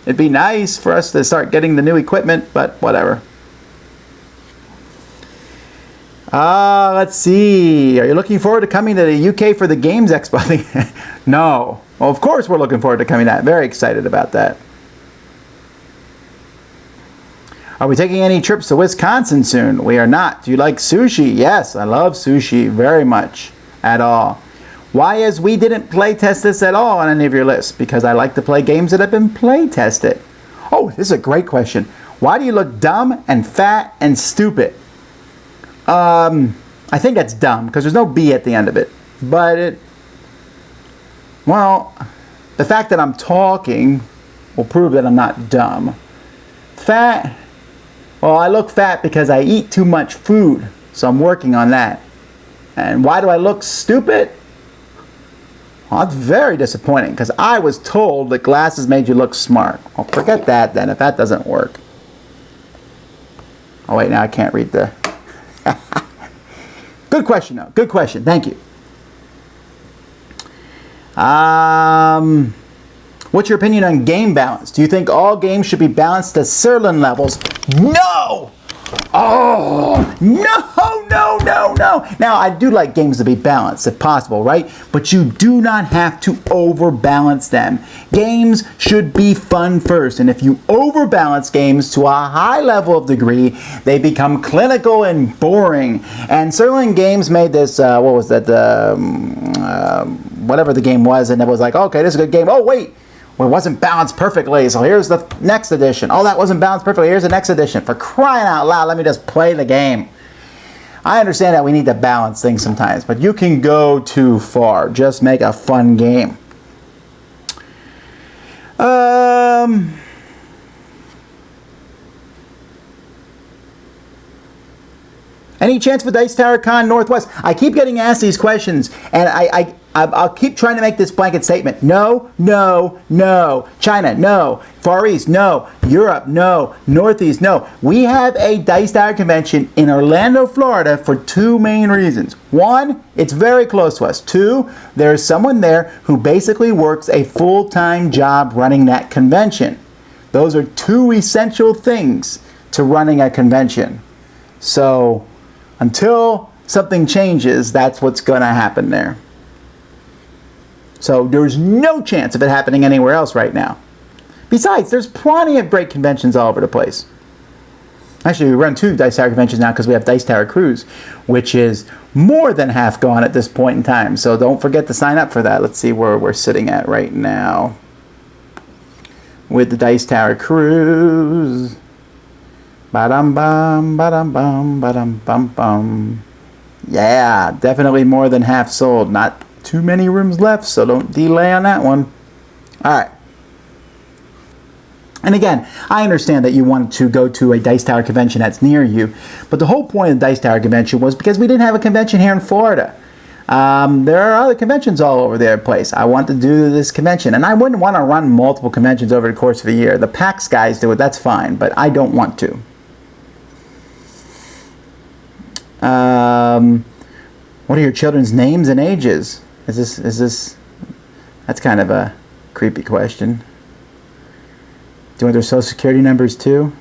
It'd be nice for us to start getting the new equipment, but whatever. Let's see. Are you looking forward to coming to the UK for the Games Expo? No. Well, of course we're looking forward to coming to that. Very excited about that. Are we taking any trips to Wisconsin soon? We are not. Do you like sushi? Yes, I love sushi very much. At all. Why is we didn't play test this at all on any of your lists? Because I like to play games that have been play tested. Oh, this is a great question. Why do you look dumb and fat and stupid? I think that's dumb because there's no B at the end of it. But well, the fact that I'm talking will prove that I'm not dumb. Fat. Well, I look fat because I eat too much food, so I'm working on that. And why do I look stupid? Well, that's very disappointing because I was told that glasses made you look smart. Well, forget that then, if that doesn't work. Oh wait, now I can't read the... Good question though, good question, thank you. What's your opinion on game balance? Do you think all games should be balanced to certain levels? No! Oh, no. Now, I do like games to be balanced if possible, right? But you do not have to overbalance them. Games should be fun first. And if you overbalance games to a high level of degree, they become clinical and boring. And certain games made this, what was that? Whatever the game was. And it was like, okay, this is a good game. Oh, wait. Well, it wasn't balanced perfectly, so here's the next edition. Oh, that wasn't balanced perfectly. Here's the next edition. For crying out loud, let me just play the game. I understand that we need to balance things sometimes, but you can go too far. Just make a fun game. Any chance for Dice Tower Con Northwest? I keep getting asked these questions, and I'll keep trying to make this blanket statement. No. China, no. Far East, no. Europe, no. Northeast, no. We have a Dice Tower convention in Orlando, Florida for two main reasons. One, it's very close to us. Two, there's someone there who basically works a full-time job running that convention. Those are two essential things to running a convention. So, until something changes, that's what's going to happen there. So there's no chance of it happening anywhere else right now. Besides, there's plenty of great conventions all over the place. Actually, we run two Dice Tower conventions now because we have Dice Tower Cruise, which is more than half gone at this point in time. So don't forget to sign up for that. Let's see where we're sitting at right now with the Dice Tower Cruise. Ba-dum-bum, ba-dum-bum, ba-dum-bum-bum. Yeah, definitely more than half sold. Not too many rooms left, so don't delay on that one. All right. And again, I understand that you want to go to a Dice Tower convention that's near you, but the whole point of the Dice Tower convention was because we didn't have a convention here in Florida. There are other conventions all over the place. I want to do this convention, and I wouldn't want to run multiple conventions over the course of a year. The PAX guys do it, that's fine, but I don't want to. What are your children's names and ages? Is this? That's kind of a creepy question. Do you want their social security numbers too?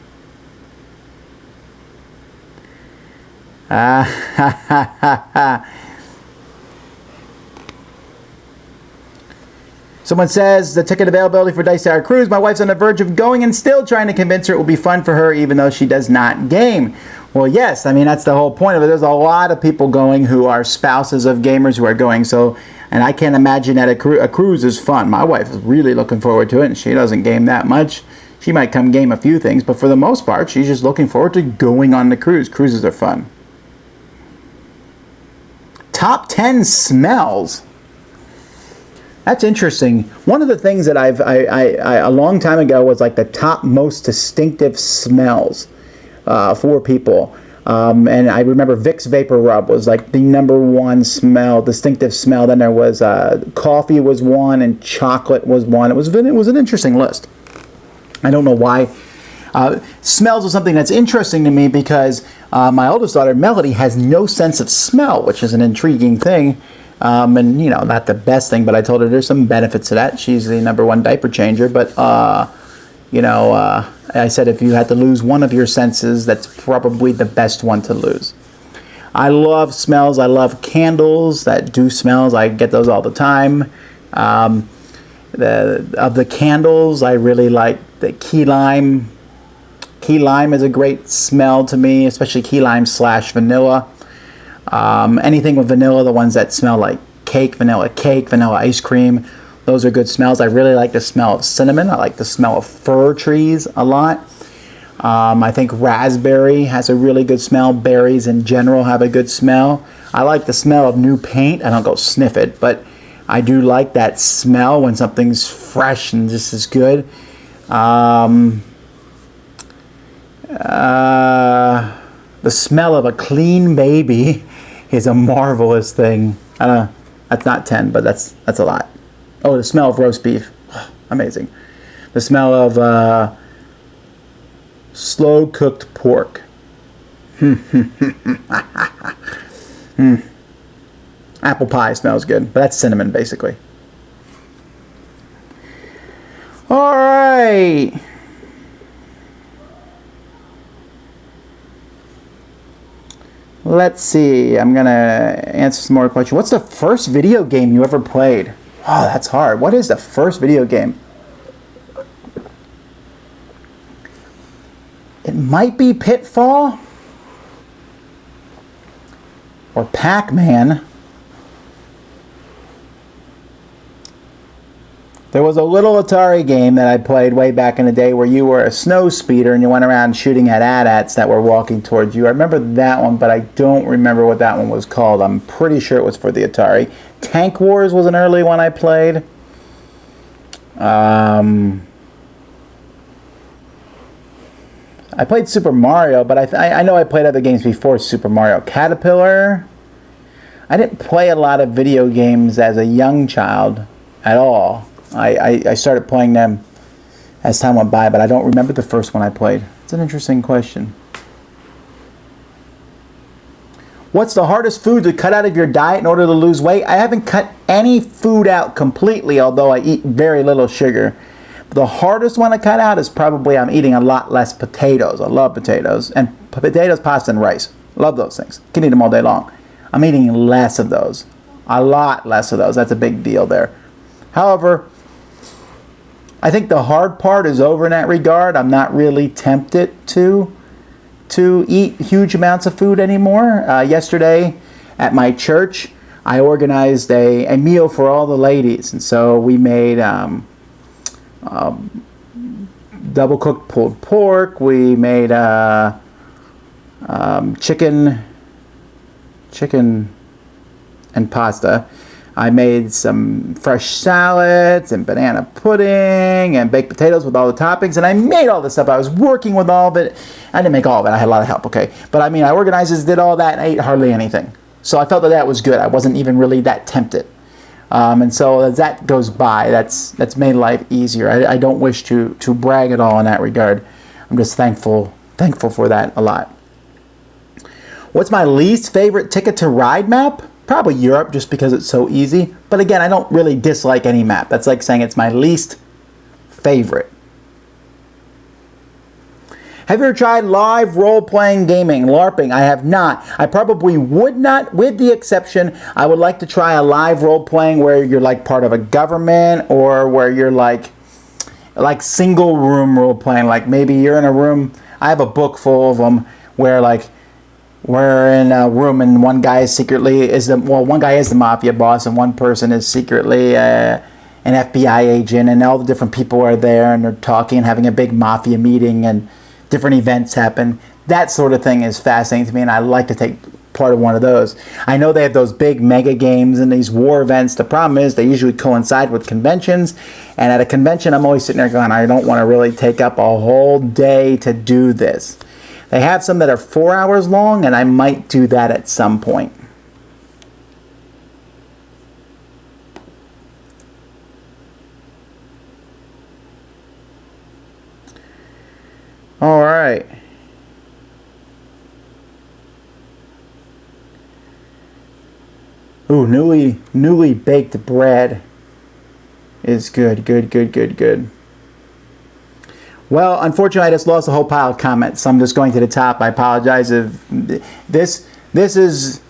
Someone says the ticket availability for Dice Tower Cruise. My wife's on the verge of going and still trying to convince her it will be fun for her even though she does not game. Well, yes, I mean, that's the whole point of it. There's a lot of people going who are spouses of gamers who are going. So, and I can't imagine that a cruise is fun. My wife is really looking forward to it, and she doesn't game that much. She might come game a few things, but for the most part, she's just looking forward to going on the cruise. Cruises are fun. Top 10 smells. That's interesting. One of the things that I a long time ago was like the top most distinctive smells for people. And I remember Vicks Vapor Rub was like the #1 smell, distinctive smell. Then there was coffee was one, and chocolate was one. It was an interesting list. I don't know why. Smells are something that's interesting to me because my oldest daughter, Melody, has no sense of smell, which is an intriguing thing. And, you know, not the best thing, but I told her there's some benefits to that. She's the #1 diaper changer. But, you know, I said if you had to lose one of your senses, that's probably the best one to lose. I love smells. I love candles that do smells. I get those all the time. Of the candles, I really like the key lime. Key lime is a great smell to me, especially key lime / vanilla. Anything with vanilla, the ones that smell like vanilla cake, vanilla ice cream, those are good smells. I really like the smell of cinnamon. I like the smell of fir trees a lot. I think raspberry has a really good smell. Berries in general have a good smell. I like the smell of new paint. I don't go sniff it, but I do like that smell when something's fresh and just as good. The smell of a clean baby is a marvelous thing. I don't know, that's not 10, but that's a lot. Oh, the smell of roast beef, amazing. The smell of slow cooked pork. Apple pie smells good, but that's cinnamon basically. All right. Let's see. I'm going to answer some more questions. What's the first video game you ever played? Oh, that's hard. What is the first video game? It might be Pitfall or Pac-Man. There was a little Atari game that I played way back in the day where you were a snow speeder and you went around shooting at AT-ATs that were walking towards you. I remember that one, but I don't remember what that one was called. I'm pretty sure it was for the Atari. Tank Wars was an early one I played. I played Super Mario, but I know I played other games before Super Mario. Caterpillar. I didn't play a lot of video games as a young child at all. I started playing them as time went by, but I don't remember the first one I played. It's an interesting question. What's the hardest food to cut out of your diet in order to lose weight? I haven't cut any food out completely, although I eat very little sugar. The hardest one to cut out is probably I'm eating a lot less potatoes. I love potatoes. And potatoes, pasta, and rice. Love those things. Can eat them all day long. I'm eating less of those. A lot less of those. That's a big deal there. However, I think the hard part is over in that regard. I'm not really tempted to eat huge amounts of food anymore. Yesterday at my church, I organized a meal for all the ladies. And so we made double cooked pulled pork. We made chicken and pasta. I made some fresh salads and banana pudding and baked potatoes with all the toppings, and I made all this stuff. I was working with all of it. I didn't make all of it. I had a lot of help, okay? But I mean, I organized this, did all that, and I ate hardly anything. So I felt that was good. I wasn't even really that tempted. And so as that goes by, that's made life easier. I don't wish to brag at all in that regard. I'm just thankful for that a lot. What's my least favorite Ticket to Ride map? Probably Europe, just because it's so easy. But again, I don't really dislike any map. That's like saying it's my least favorite. Have you ever tried live role-playing gaming, LARPing? I have not. I probably would not, with the exception, I would like to try a live role-playing where you're like part of a government, or where you're like single room role-playing. Like maybe you're in a room, I have a book full of them, where like we're in a room and one guy is secretly, one guy is the mafia boss and one person is secretly an FBI agent, and all the different people are there and they're talking and having a big mafia meeting and different events happen. That sort of thing is fascinating to me, and I like to take part of one of those. I know they have those big mega games and these war events. The problem is they usually coincide with conventions, and at a convention I'm always sitting there going, I don't want to really take up a whole day to do this. They have some that are 4 hours long, and I might do that at some point. All right. Ooh, newly baked bread is good, good, good, good, good. Well, unfortunately, I just lost a whole pile of comments, so I'm just going to the top. I apologize if this is...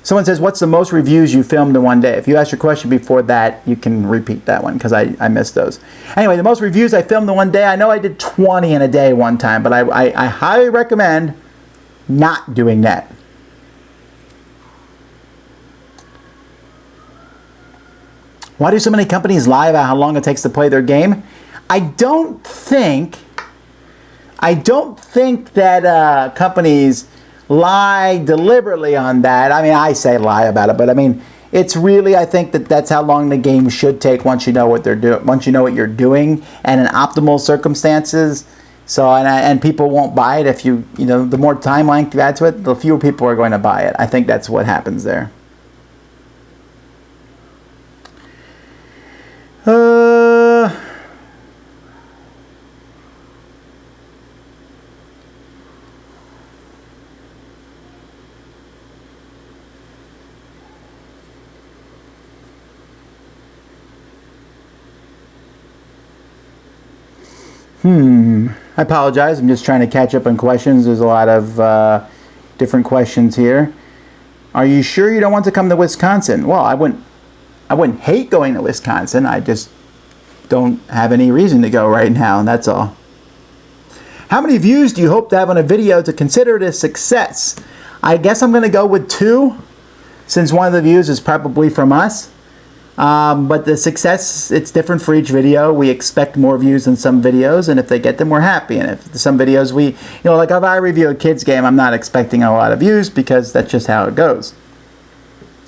Someone says, what's the most reviews you filmed in one day? If you asked your question before that, you can repeat that one, because I missed those. Anyway, the most reviews I filmed in one day, I know I did 20 in a day one time, but I highly recommend not doing that. Why do so many companies lie about how long it takes to play their game? I don't think that companies lie deliberately on that. I mean, I say lie about it, but I mean, it's really, I think that's how long the game should take once you know what they're doing, once you know what you're doing, and in optimal circumstances. So, and people won't buy it if you know, the more time length you add to it, the fewer people are going to buy it. I think that's what happens there. I apologize. I'm just trying to catch up on questions. There's a lot of different questions here. Are you sure you don't want to come to Wisconsin? Well, I wouldn't hate going to Wisconsin. I just don't have any reason to go right now, and that's all. How many views do you hope to have on a video to consider it a success? I guess I'm going to go with 2, since one of the views is probably from us. But the success, it's different for each video. We expect more views in some videos, and if they get them, we're happy. And if some videos like if I review a kid's game, I'm not expecting a lot of views, because that's just how it goes.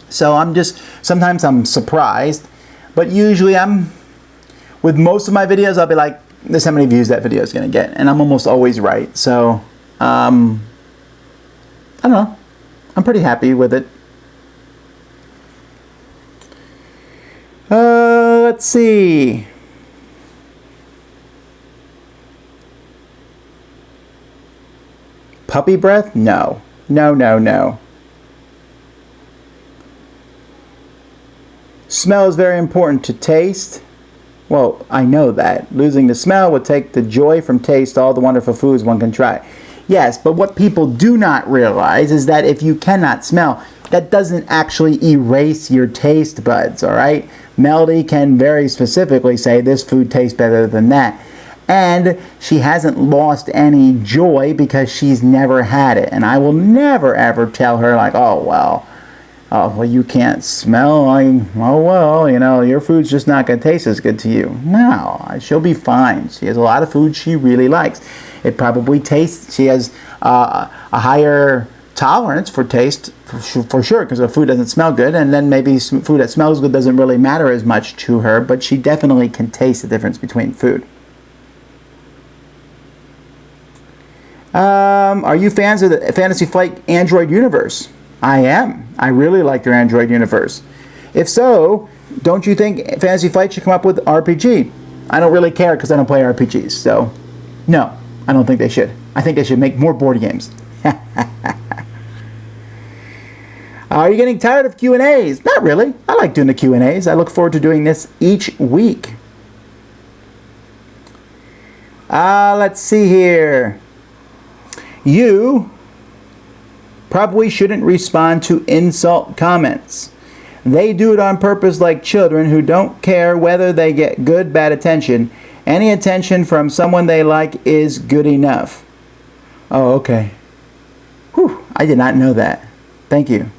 So sometimes I'm surprised, but usually with most of my videos, I'll be like, this is how many views that video is going to get. And I'm almost always right. So, I don't know. I'm pretty happy with it. Let's see. Puppy breath? No. No, no, no. Smell is very important to taste. Well, I know that. Losing the smell would take the joy from taste, all the wonderful foods one can try. Yes, but what people do not realize is that if you cannot smell, that doesn't actually erase your taste buds, all right? Melody can very specifically say this food tastes better than that. And she hasn't lost any joy because she's never had it. And I will never ever tell her like, oh, well, you can't smell. Oh, well, you know, your food's just not going to taste as good to you. No, she'll be fine. She has a lot of food she really likes. It probably tastes, she has a higher tolerance for taste, for sure, because the food doesn't smell good, and then maybe food that smells good doesn't really matter as much to her, but she definitely can taste the difference between food. Are you fans of the Fantasy Flight Android universe? I am. I really like their Android universe. If so, don't you think Fantasy Flight should come up with RPG? I don't really care because I don't play RPGs, so no, I don't think they should. I think they should make more board games. Are you getting tired of Q&As? Not really. I like doing the Q&As. I look forward to doing this each week. Let's see here. You probably shouldn't respond to insult comments. They do it on purpose like children who don't care whether they get good, bad attention. Any attention from someone they like is good enough. Oh, okay. Whew, I did not know that. Thank you.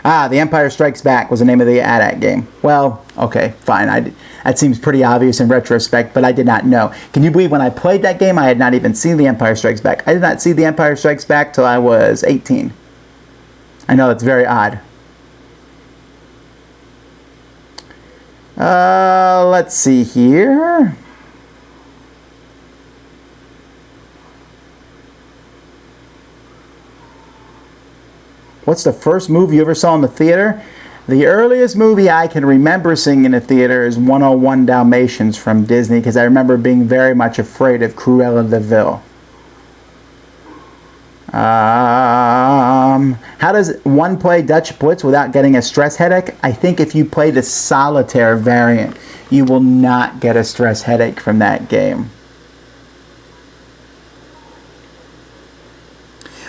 The Empire Strikes Back was the name of the AT-AT game. Well, okay, fine. That seems pretty obvious in retrospect, but I did not know. Can you believe when I played that game, I had not even seen The Empire Strikes Back. I did not see The Empire Strikes Back till I was 18. I know, it's very odd. Let's see here. What's the first movie you ever saw in the theater? The earliest movie I can remember seeing in the theater is 101 Dalmatians from Disney, because I remember being very much afraid of Cruella de Vil. How does one play Dutch Blitz without getting a stress headache? I think if you play the solitaire variant, you will not get a stress headache from that game.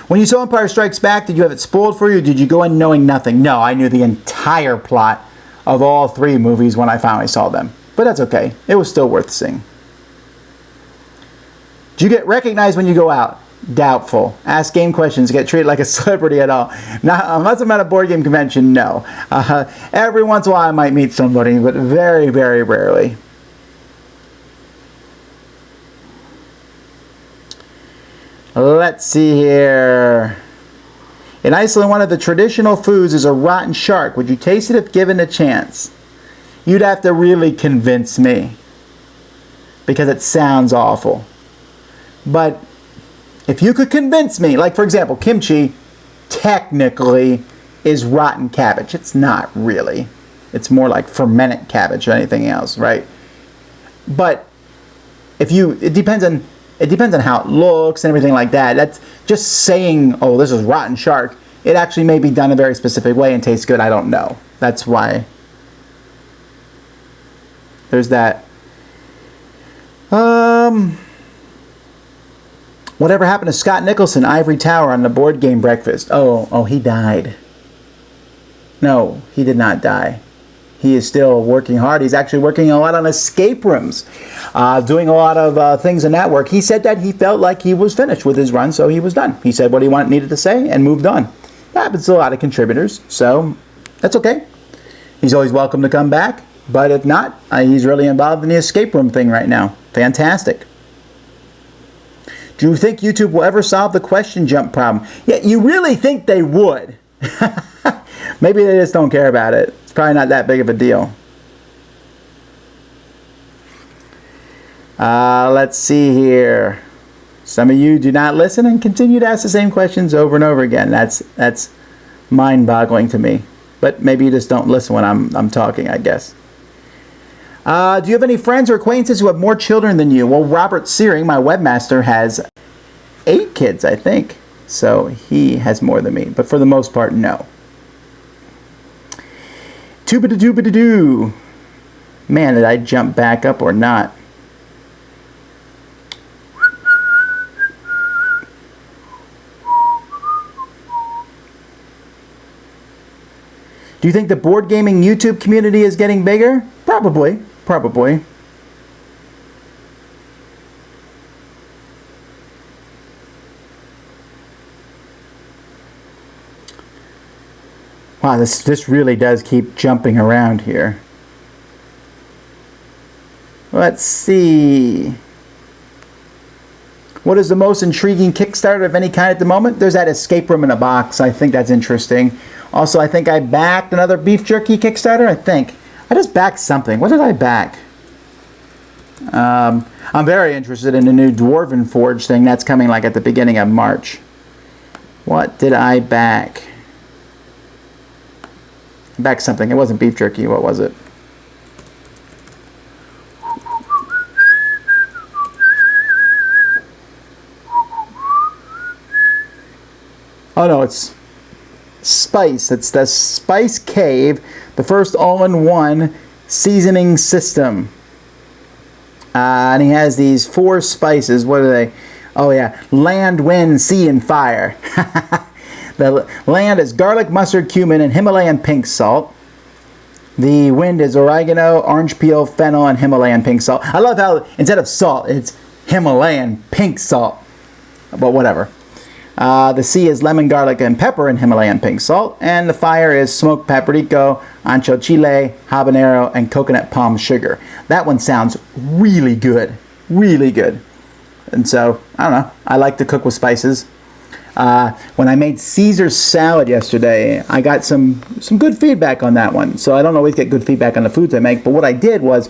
When you saw Empire Strikes Back, did you have it spoiled for you, or did you go in knowing nothing? No, I knew the entire plot of all three movies when I finally saw them. But that's okay. It was still worth seeing. Do you get recognized when you go out? Doubtful. Ask game questions. Get treated like a celebrity at all? Not unless I'm at a board game convention, no. Every once in a while I might meet somebody, but very, very rarely. Let's see here. In Iceland, one of the traditional foods is a rotten shark. Would you taste it if given a chance? You'd have to really convince me, because it sounds awful. But if you could convince me, like for example, kimchi technically is rotten cabbage. It's not really. It's more like fermented cabbage or anything else, right? But if you, it depends on how it looks and everything like that. That's just saying, oh, this is rotten shark. It actually may be done a very specific way and tastes good. I don't know. That's why there's that. Whatever happened to Scott Nicholson, Ivory Tower on the board game breakfast? Oh, he died. No, he did not die. He is still working hard. He's actually working a lot on escape rooms, doing a lot of things in that work. He said that he felt like he was finished with his run, so he was done. He said what he needed to say and moved on. That happens to a lot of contributors, so that's okay. He's always welcome to come back, but if not, he's really involved in the escape room thing right now. Fantastic. Do you think YouTube will ever solve the question jump problem? Yeah, you really think they would. Maybe they just don't care about it. It's probably not that big of a deal. Let's see here. Some of you do not listen and continue to ask the same questions over and over again. That's mind-boggling to me. But maybe you just don't listen when I'm talking, I guess. Do you have any friends or acquaintances who have more children than you? Well, Robert Searing, my webmaster, has 8 kids, I think. So he has more than me. But for the most part, no. Doo-ba-da-doo-ba-da-doo. Man, did I jump back up or not? Do you think the board gaming YouTube community is getting bigger? Probably. Probably. Wow, this really does keep jumping around here. Let's see. What is the most intriguing Kickstarter of any kind at the moment? There's that Escape Room in a Box. I think that's interesting. Also, I think I backed another beef jerky Kickstarter. I think. I just backed something. What did I back? I'm very interested in the new Dwarven Forge thing. That's coming like at the beginning of March. What did I back? I backed something. It wasn't beef jerky. What was it? Oh no, it's Spice. It's the Spice Cave, the first all-in-one seasoning system. And he has these 4 spices. What are they? Oh yeah, land, wind, sea, and fire. The land is garlic, mustard, cumin, and Himalayan pink salt. The wind is oregano, orange peel, fennel, and Himalayan pink salt. I love how instead of salt, it's Himalayan pink salt. But whatever. The sea is lemon, garlic, and pepper, and Himalayan pink salt. And the fire is smoked paprika, ancho chile, habanero, and coconut palm sugar. That one sounds really good. Really good. And so, I don't know. I like to cook with spices. When I made Caesar salad yesterday, I got some good feedback on that one. So I don't always get good feedback on the foods I make. But what I did was,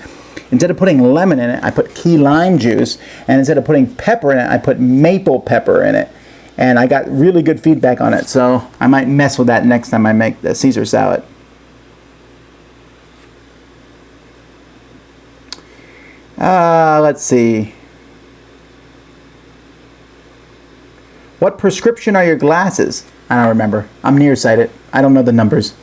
instead of putting lemon in it, I put key lime juice. And instead of putting pepper in it, I put maple pepper in it. And I got really good feedback on it. So I might mess with that next time I make the Caesar salad. Let's see. What prescription are your glasses? I don't remember. I'm nearsighted. I don't know the numbers.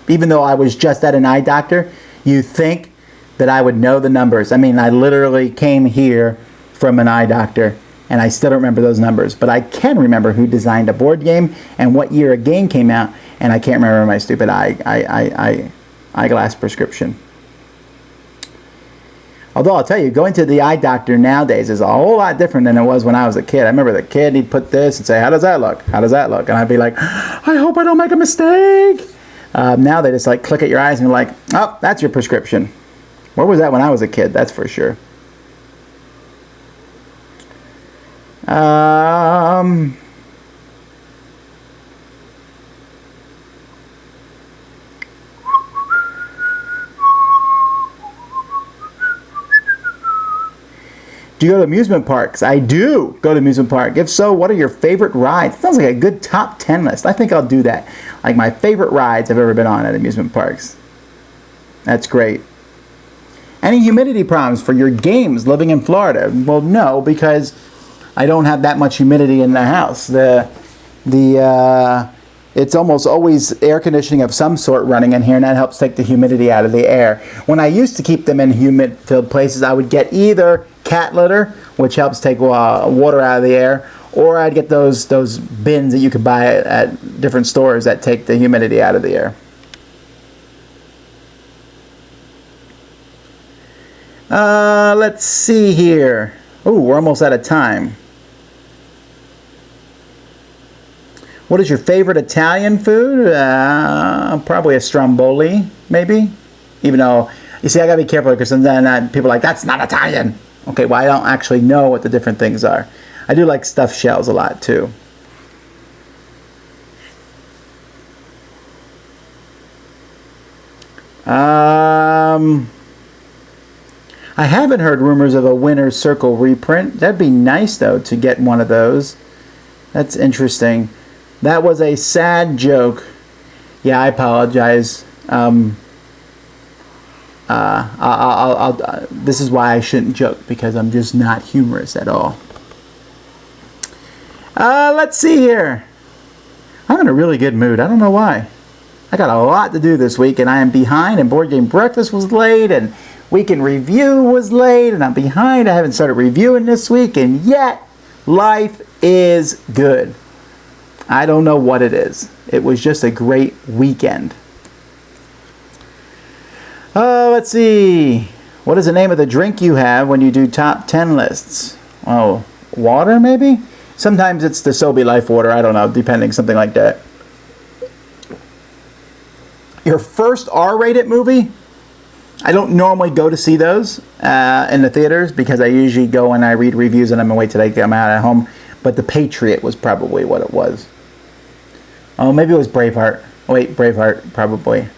Even though I was just at an eye doctor, you think that I would know the numbers. I mean, I literally came here from an eye doctor, and I still don't remember those numbers. But I can remember who designed a board game and what year a game came out, and I can't remember my stupid eyeglass prescription. Although I'll tell you, going to the eye doctor nowadays is a whole lot different than it was when I was a kid. I remember the kid, he'd put this and say, how does that look? How does that look? And I'd be like, I hope I don't make a mistake. Now they just like click at your eyes and you're like, oh, that's your prescription. Where was that when I was a kid? That's for sure. Do you go to amusement parks? I do go to amusement park. If so, what are your favorite rides? It sounds like a good top 10 list. I think I'll do that. Like my favorite rides I've ever been on at amusement parks. That's great. Any humidity problems for your games living in Florida? Well, no, because I don't have that much humidity in the house. It's almost always air conditioning of some sort running in here, and that helps take the humidity out of the air. When I used to keep them in humid-filled places, I would get either cat litter, which helps take water out of the air, or I'd get those bins that you could buy at different stores that take the humidity out of the air. Let's see here. Ooh, we're almost out of time. What is your favorite Italian food? Probably a stromboli, maybe. Even though, you see, I gotta be careful because sometimes people are like, that's not Italian. Okay, well, I don't actually know what the different things are. I do like stuffed shells a lot, too. I haven't heard rumors of a Winner's Circle reprint. That'd be nice, though, to get one of those. That's interesting. That was a sad joke. Yeah, I apologize. This is why I shouldn't joke, because I'm just not humorous at all. Let's see here. I'm in a really good mood. I don't know why. I got a lot to do this week, and I am behind, and Board Game Breakfast was late, and Weekend Review was late, and I'm behind. I haven't started reviewing this week, and yet life is good. I don't know what it is. It was just a great weekend. Let's see. What is the name of the drink you have when you do top 10 lists? Oh, water maybe? Sometimes it's the Sobe Life water. I don't know, depending, something like that. Your first R-rated movie? I don't normally go to see those in the theaters because I usually go and I read reviews and I'm going to wait till I get them out at home. But The Patriot was probably what it was. Oh, maybe it was Braveheart. Wait, Braveheart, probably.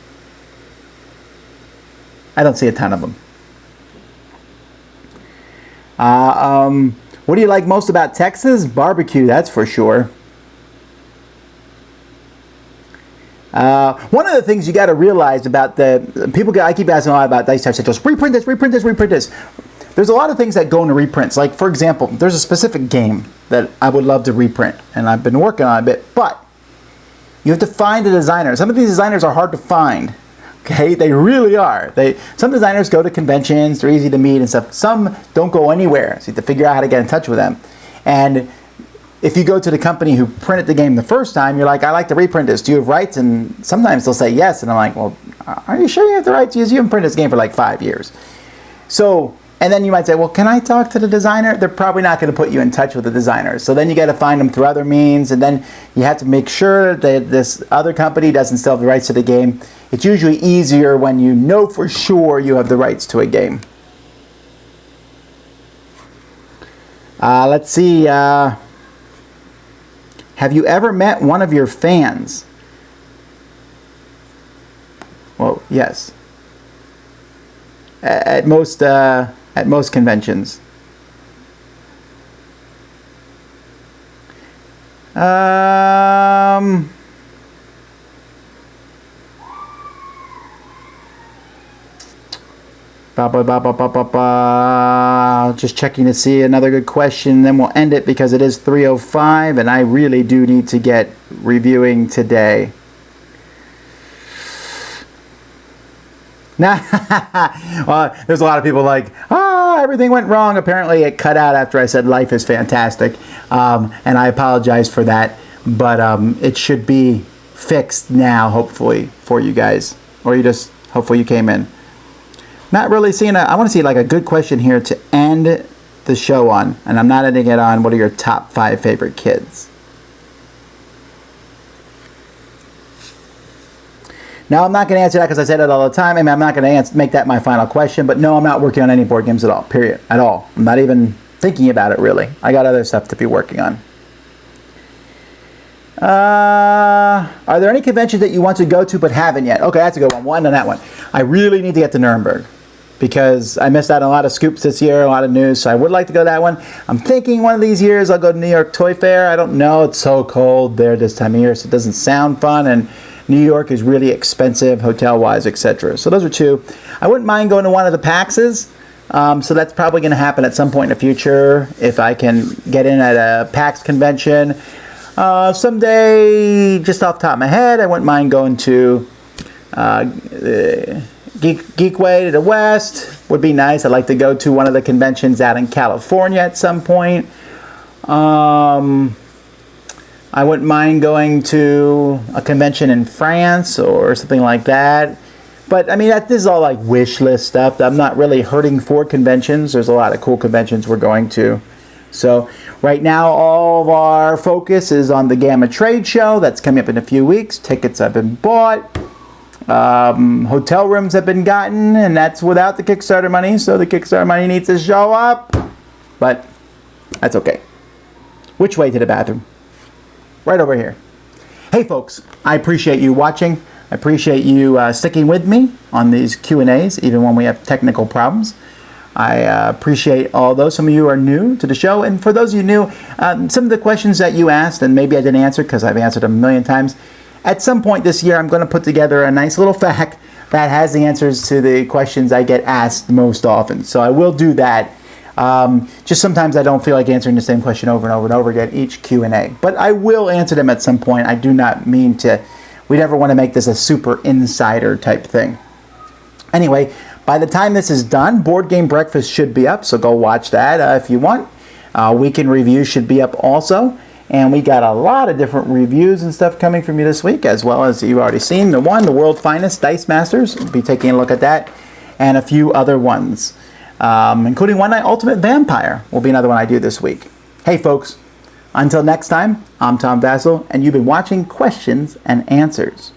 I don't see a ton of them. What do you like most about Texas? Barbecue, that's for sure. One of the things you got to realize about I keep asking a lot about Dice Touch. They just reprint this, reprint this, reprint this. There's a lot of things that go into reprints. Like, for example, there's a specific game that I would love to reprint, and I've been working on it a bit, but You have to find a designer. Some of these designers are hard to find. Okay, they really are. Some designers go to conventions, they're easy to meet and stuff. Some don't go anywhere, so you have to figure out how to get in touch with them. And if you go to the company who printed the game the first time, you're like, I like to reprint this. Do you have rights? And sometimes they'll say yes. And I'm like, well, are you sure you have the rights? You haven't printed this game for like 5 years. So, and then you might say, well, can I talk to the designer? They're probably not going to put you in touch with the designer. So then you got to find them through other means. And then you have to make sure that this other company doesn't still have the rights to the game. It's usually easier when you know for sure you have the rights to a game. Let's see. Have you ever met one of your fans? Well, yes. At most conventions. Just checking to see another good question, then we'll end it because it is 3:05 and I really do need to get reviewing today. Nah, well, there's a lot of people like, everything went wrong. Apparently it cut out after I said life is fantastic, and I apologize for that, but it should be fixed now, hopefully, for you guys, or hopefully you came in. Not really seeing I want to see like a good question here to end the show on, and I'm not ending it on what are your top 5 favorite kids. Now, I'm not going to answer that because I said it all the time. I mean, I'm not going to make that my final question, but no, I'm not working on any board games at all, period, at all. I'm not even thinking about it, really. I got other stuff to be working on. Are there any conventions that you want to go to but haven't yet? Okay, that's a good one. One on that one. I really need to get to Nuremberg because I missed out on a lot of scoops this year, a lot of news, so I would like to go to that one. I'm thinking one of these years I'll go to New York Toy Fair. I don't know. It's so cold there this time of year, so it doesn't sound fun, and New York is really expensive hotel-wise, etc. So those are two. I wouldn't mind going to one of the PAXs. So that's probably going to happen at some point in the future if I can get in at a PAX convention. Someday, just off the top of my head, I wouldn't mind going to Geekway to the West. Would be nice. I'd like to go to one of the conventions out in California at some point. I wouldn't mind going to a convention in France or something like that. But, I mean, this is all like wish list stuff. I'm not really hurting for conventions. There's a lot of cool conventions we're going to. So, right now, all of our focus is on the Gamma Trade Show. That's coming up in a few weeks. Tickets have been bought. Hotel rooms have been gotten. And that's without the Kickstarter money. So, the Kickstarter money needs to show up. But, that's okay. Which way to the bathroom? Right over here. Hey, folks. I appreciate you watching. I appreciate you sticking with me on these Q&As, even when we have technical problems. I appreciate all those. Some of you are new to the show, and for those of you new, some of the questions that you asked, and maybe I didn't answer because I've answered them a million times, at some point this year I'm going to put together a nice little FAQ that has the answers to the questions I get asked most often. So I will do that. Just sometimes I don't feel like answering the same question over and over and over again each Q&A. But I will answer them at some point. I do not mean to... We never want to make this a super insider type thing. Anyway, by the time this is done, Board Game Breakfast should be up, so go watch that if you want. Weekend Review should be up also. And we got a lot of different reviews and stuff coming from you this week, as well as you've already seen. The World's Finest Dice Masters. We'll be taking a look at that. And a few other ones, including One Night Ultimate Vampire will be another one I do this week. Hey, folks. Until next time, I'm Tom Vasel, and you've been watching Questions and Answers.